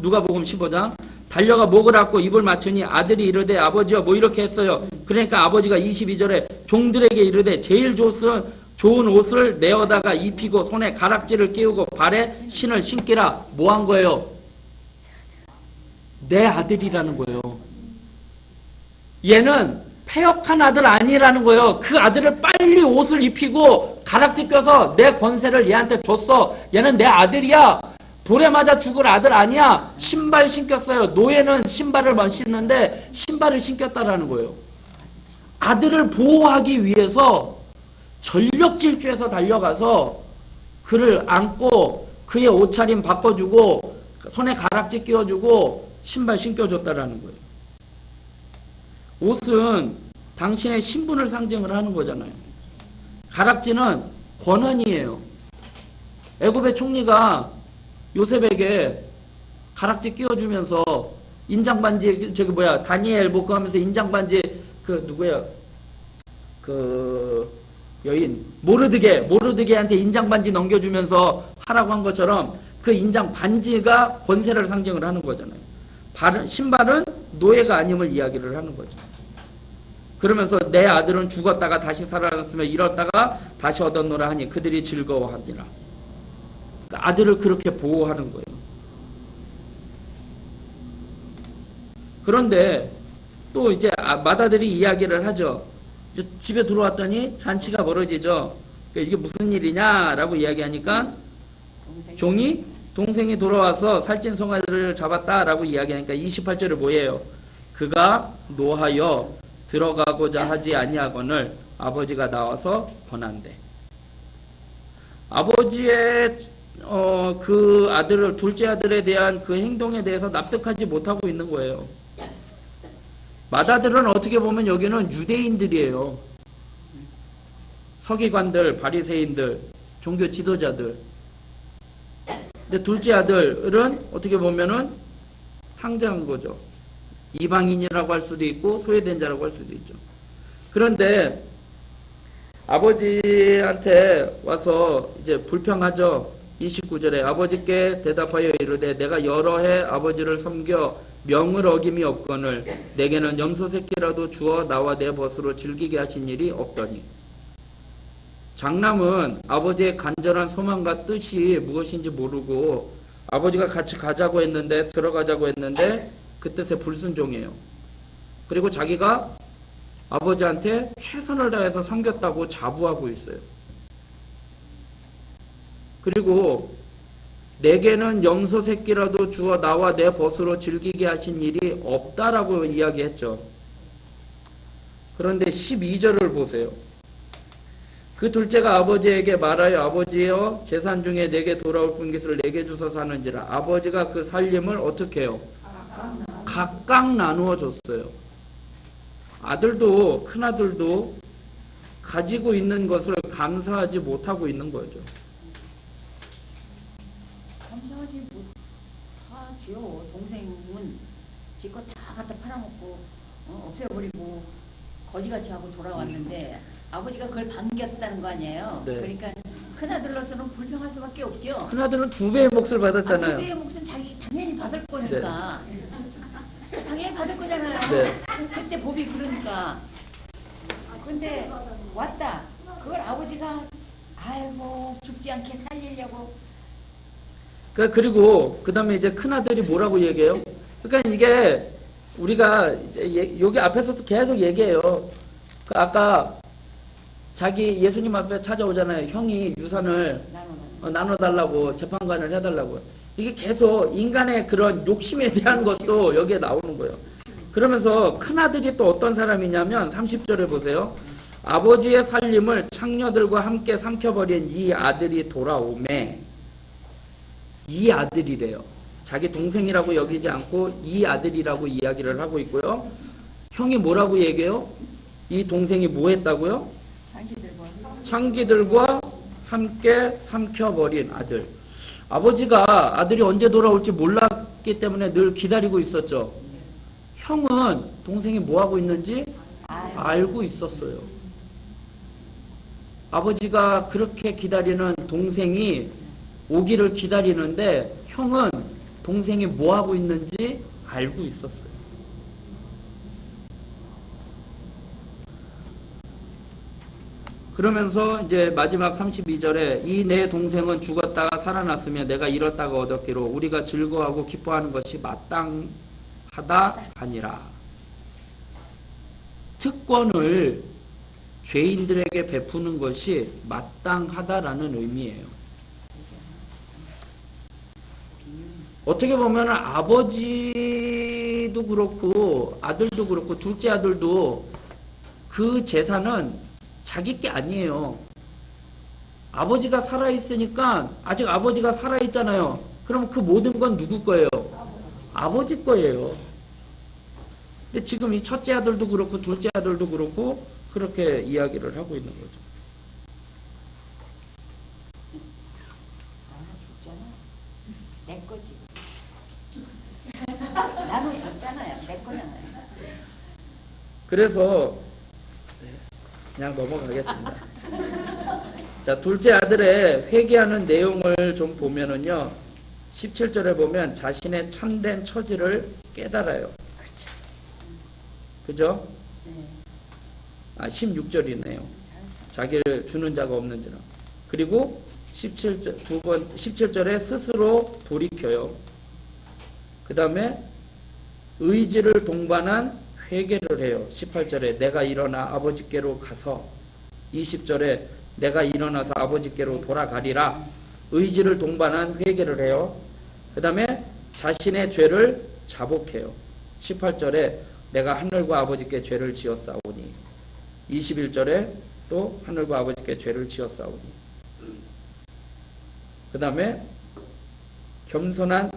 누가복음 15장 달려가 목을 앓고 입을 맞추니 아들이 이르되 아버지여 뭐 이렇게 했어요. 그러니까 아버지가 22절에 종들에게 이르되 제일 좋은 옷을 내어다가 입히고 손에 가락지를 끼우고 발에 신을 신기라. 뭐 한 거예요? 내 아들이라는 거예요. 얘는 패역한 아들 아니라는 거예요. 그 아들을 빨리 옷을 입히고 가락지 껴서 내 권세를 얘한테 줬어. 얘는 내 아들이야. 돌에 맞아 죽을 아들 아니야. 신발 신겼어요. 노예는 신발을 못 신는데 신발을 신겼다라는 거예요. 아들을 보호하기 위해서 전력질주에서 달려가서 그를 안고 그의 옷차림 바꿔주고 손에 가락지 끼워주고 신발 신겨줬다라는 거예요. 옷은 당신의 신분을 상징을 하는 거잖아요. 가락지는 권한이에요. 애굽의 총리가 요셉에게 가락지 끼워주면서 인장 반지 저기 뭐야 다니엘 뭐 그거 하면서 인장 반지 그 누구야 그 여인 모르드게한테 인장 반지 넘겨주면서 하라고 한 것처럼 그 인장 반지가 권세를 상징을 하는 거잖아요. 신발은 노예가 아님을 이야기를 하는 거죠. 그러면서 내 아들은 죽었다가 다시 살아났으며 잃었다가 다시 얻었노라 하니 그들이 즐거워하니라. 그러니까 아들을 그렇게 보호하는 거예요. 그런데 또 이제 맏아들이 이야기를 하죠. 집에 들어왔더니 잔치가 벌어지죠. 그러니까 이게 무슨 일이냐라고 이야기하니까 종이 동생이 돌아와서 살찐 송아지를 잡았다라고 이야기하니까 28절에 뭐예요? 그가 노하여 들어가고자 하지 아니하거늘 아버지가 나와서 권한대. 아버지의 그 아들을 둘째 아들에 대한 그 행동에 대해서 납득하지 못하고 있는 거예요. 맏아들은 어떻게 보면 여기는 유대인들이에요. 서기관들, 바리새인들, 종교 지도자들. 근데 둘째 아들은 어떻게 보면은 탕자한 거죠. 이방인이라고 할 수도 있고 소외된 자라고 할 수도 있죠. 그런데 아버지한테 와서 이제 불평하죠. 29절에 아버지께 대답하여 이르되 내가 여러 해 아버지를 섬겨 명을 어김이 없거늘 내게는 염소 새끼라도 주어 나와 내 벗으로 즐기게 하신 일이 없더니. 장남은 아버지의 간절한 소망과 뜻이 무엇인지 모르고 아버지가 같이 가자고 했는데 들어가자고 했는데 그 뜻에 불순종해요. 그리고 자기가 아버지한테 최선을 다해서 섬겼다고 자부하고 있어요. 그리고 내게는 염소 새끼라도 주어 나와 내 벗으로 즐기게 하신 일이 없다라고 이야기했죠. 그런데 12절을 보세요. 그 둘째가 아버지에게 말하여 아버지여 재산 중에 내게 돌아올 분깃을 내게 주소서 하는지라. 아버지가 그 살림을 어떻게 해요? 각각 나누어 줬어요. 아들도 큰아들도 가지고 있는 것을 감사하지 못하고 있는 거죠. 감사하지 못하지요. 동생은 지껏 다 갖다 팔아먹고 없애버리고 거지같이 하고 돌아왔는데 아버지가 그걸 반겼다는 거 아니에요. 네. 그러니까 큰아들로서는 불평할 수밖에 없죠. 큰아들은 2배의 몫을 받았잖아요. 2배의 몫은 자기 당연히 받을 거니까. 당연히 받을 거잖아요. 네. 그때 법이 그러니까. 근데 왔다. 그걸 아버지가 아이고 죽지 않게 살리려고. 그리고 그 다음에 이제 큰아들이 뭐라고 얘기해요? 그러니까 이게 우리가 이제 여기 앞에서도 계속 얘기해요. 그 아까 자기 예수님 앞에 찾아오잖아요. 형이 유산을 나눠달라고 재판관을 해달라고. 이게 계속 인간의 그런 욕심에 대한 것도 여기에 나오는 거예요. 그러면서 큰아들이 또 어떤 사람이냐면 30절에 보세요. 아버지의 살림을 창녀들과 함께 삼켜버린 이 아들이 돌아오매. 이 아들이래요. 자기 동생이라고 여기지 않고 이 아들이라고 이야기를 하고 있고요. 형이 뭐라고 얘기해요? 이 동생이 뭐 했다고요? 창기들과 함께 삼켜버린 아들. 아버지가 아들이 언제 돌아올지 몰랐기 때문에 늘 기다리고 있었죠. 형은 동생이 뭐 하고 있는지 알고 있었어요. 아버지가 그렇게 기다리는 동생이 오기를 기다리는데 형은 동생이 뭐 하고 있는지 알고 있었어요. 그러면서 이제 마지막 32절에 이 내 동생은 죽었다가 살아났으며 내가 잃었다가 얻었기로 우리가 즐거워하고 기뻐하는 것이 마땅하다 하니라. 특권을 죄인들에게 베푸는 것이 마땅하다라는 의미예요. 어떻게 보면 아버지도 그렇고 아들도 그렇고 둘째 아들도 그 재산은 자기 게 아니에요. 아버지가 살아있으니까 아직 아버지가 살아있잖아요. 그럼 그 모든 건 누구 거예요? 아버지 거예요. 근데 지금 이 첫째 아들도 그렇고 둘째 아들도 그렇고 그렇게 이야기를 하고 있는 거죠. 줬잖아. 내 거지. 나눠줬잖아요. 내 거잖아요. 그래서 그냥 넘어가겠습니다. 자, 둘째 아들의 회개하는 내용을 좀 보면은요, 17절에 보면 자신의 참된 처지를 깨달아요. 그렇죠. 그죠? 네. 16절이네요. 자기를 주는 자가 없는지라. 그리고 17절에 스스로 돌이켜요. 그 다음에 의지를 동반한 회개를 해요. 18절에 내가 일어나 아버지께로 가서, 20절에 내가 일어나서 아버지께로 돌아가리라. 의지를 동반한 회개를 해요. 그 다음에 자신의 죄를 자복해요. 18절에 내가 하늘과 아버지께 죄를 지었사오니, 21절에 또 하늘과 아버지께 죄를 지었사오니. 그 다음에 겸손한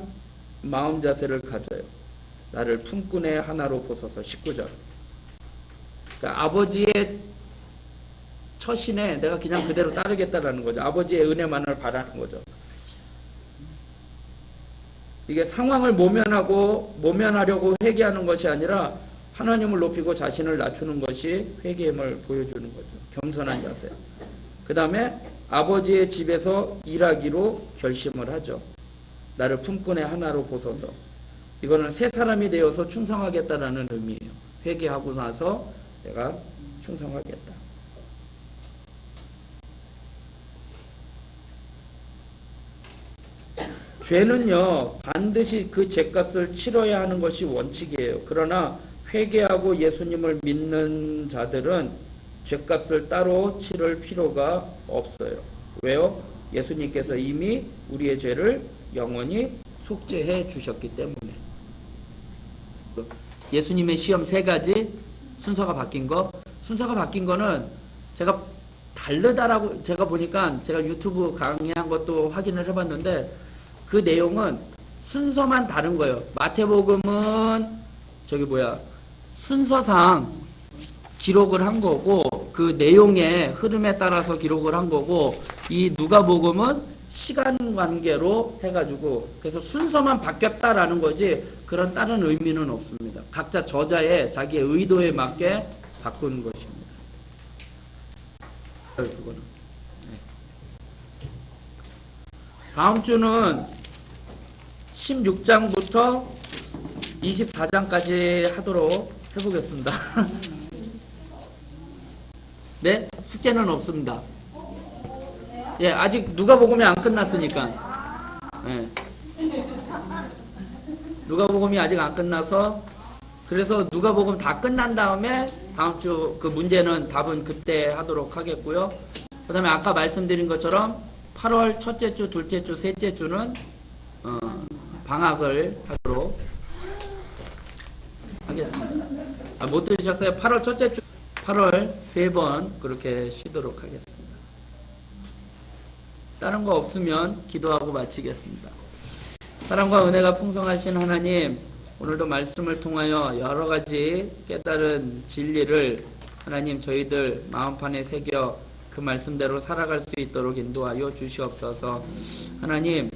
마음 자세를 가져요. 나를 품꾼의 하나로 보소서. 19절. 그러니까 아버지의 처신에 내가 그냥 그대로 따르겠다라는 거죠. 아버지의 은혜만을 바라는 거죠. 이게 상황을 모면하려고 회개하는 것이 아니라 하나님을 높이고 자신을 낮추는 것이 회개임을 보여주는 거죠. 겸손한 자세. 그 다음에 아버지의 집에서 일하기로 결심을 하죠. 나를 품꾼의 하나로 보소서. 이거는 새 사람이 되어서 충성하겠다라는 의미예요. 회개하고 나서 내가 충성하겠다. 죄는요, 반드시 그 죄값을 치러야 하는 것이 원칙이에요. 그러나 회개하고 예수님을 믿는 자들은 죄값을 따로 치를 필요가 없어요. 왜요? 예수님께서 이미 우리의 죄를 영원히 속죄해 주셨기 때문에. 예수님의 시험 3가지 순서가 바뀐 거는 제가 다르다라고 제가 보니까 제가 유튜브 강의한 것도 확인을 해봤는데 그 내용은 순서만 다른 거예요. 마태복음은 순서상 기록을 한 거고 그 내용의 흐름에 따라서 기록을 한 거고, 이 누가복음은 시간 관계로 해가지고 그래서 순서만 바뀌었다라는 거지 그런 다른 의미는 없습니다. 각자 저자의 자기의 의도에 맞게 바꾼 것입니다. 그거는. 다음 주는 16장부터 24장까지 하도록 해보겠습니다. 네? 숙제는 없습니다. 예, 아직 누가복음이 안 끝났으니까. 예. 누가복음이 아직 안 끝나서, 그래서 누가복음 다 끝난 다음에 다음 주 그 문제는 답은 그때 하도록 하겠고요. 그 다음에 아까 말씀드린 것처럼 8월 첫째 주, 둘째 주, 셋째 주는 방학을 하도록 하겠습니다. 못 들으셨어요? 8월 첫째 주, 8월 3번 그렇게 쉬도록 하겠습니다. 다른 거 없으면 기도하고 마치겠습니다. 사랑과 은혜가 풍성하신 하나님, 오늘도 말씀을 통하여 여러 가지 깨달은 진리를 하나님 저희들 마음판에 새겨 그 말씀대로 살아갈 수 있도록 인도하여 주시옵소서. 하나님,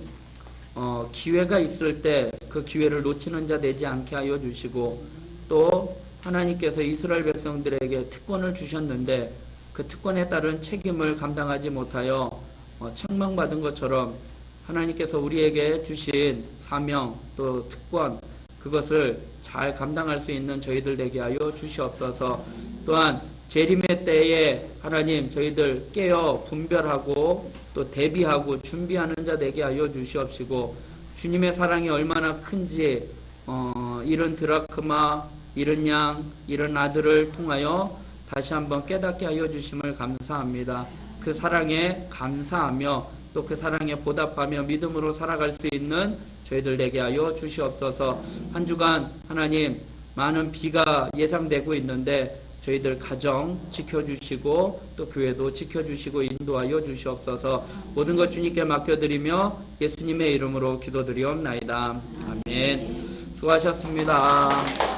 기회가 있을 때 그 기회를 놓치는 자 되지 않게 하여 주시고, 또 하나님께서 이스라엘 백성들에게 특권을 주셨는데 그 특권에 따른 책임을 감당하지 못하여 책망받은 것처럼 하나님께서 우리에게 주신 사명 또 특권, 그것을 잘 감당할 수 있는 저희들 되게 하여 주시옵소서. 또한 재림의 때에 하나님 저희들 깨어 분별하고 또 대비하고 준비하는 자 되게 하여 주시옵시고, 주님의 사랑이 얼마나 큰지 이런 드라크마, 이런 양, 이런 아들을 통하여 다시 한번 깨닫게 하여 주심을 감사합니다. 그 사랑에 감사하며 또 그 사랑에 보답하며 믿음으로 살아갈 수 있는 저희들 되게 하여 주시옵소서. 한 주간 하나님 많은 비가 예상되고 있는데 저희들 가정 지켜주시고 또 교회도 지켜주시고 인도하여 주시옵소서. 모든 것 주님께 맡겨드리며 예수님의 이름으로 기도드리옵나이다. 아멘. 수고하셨습니다.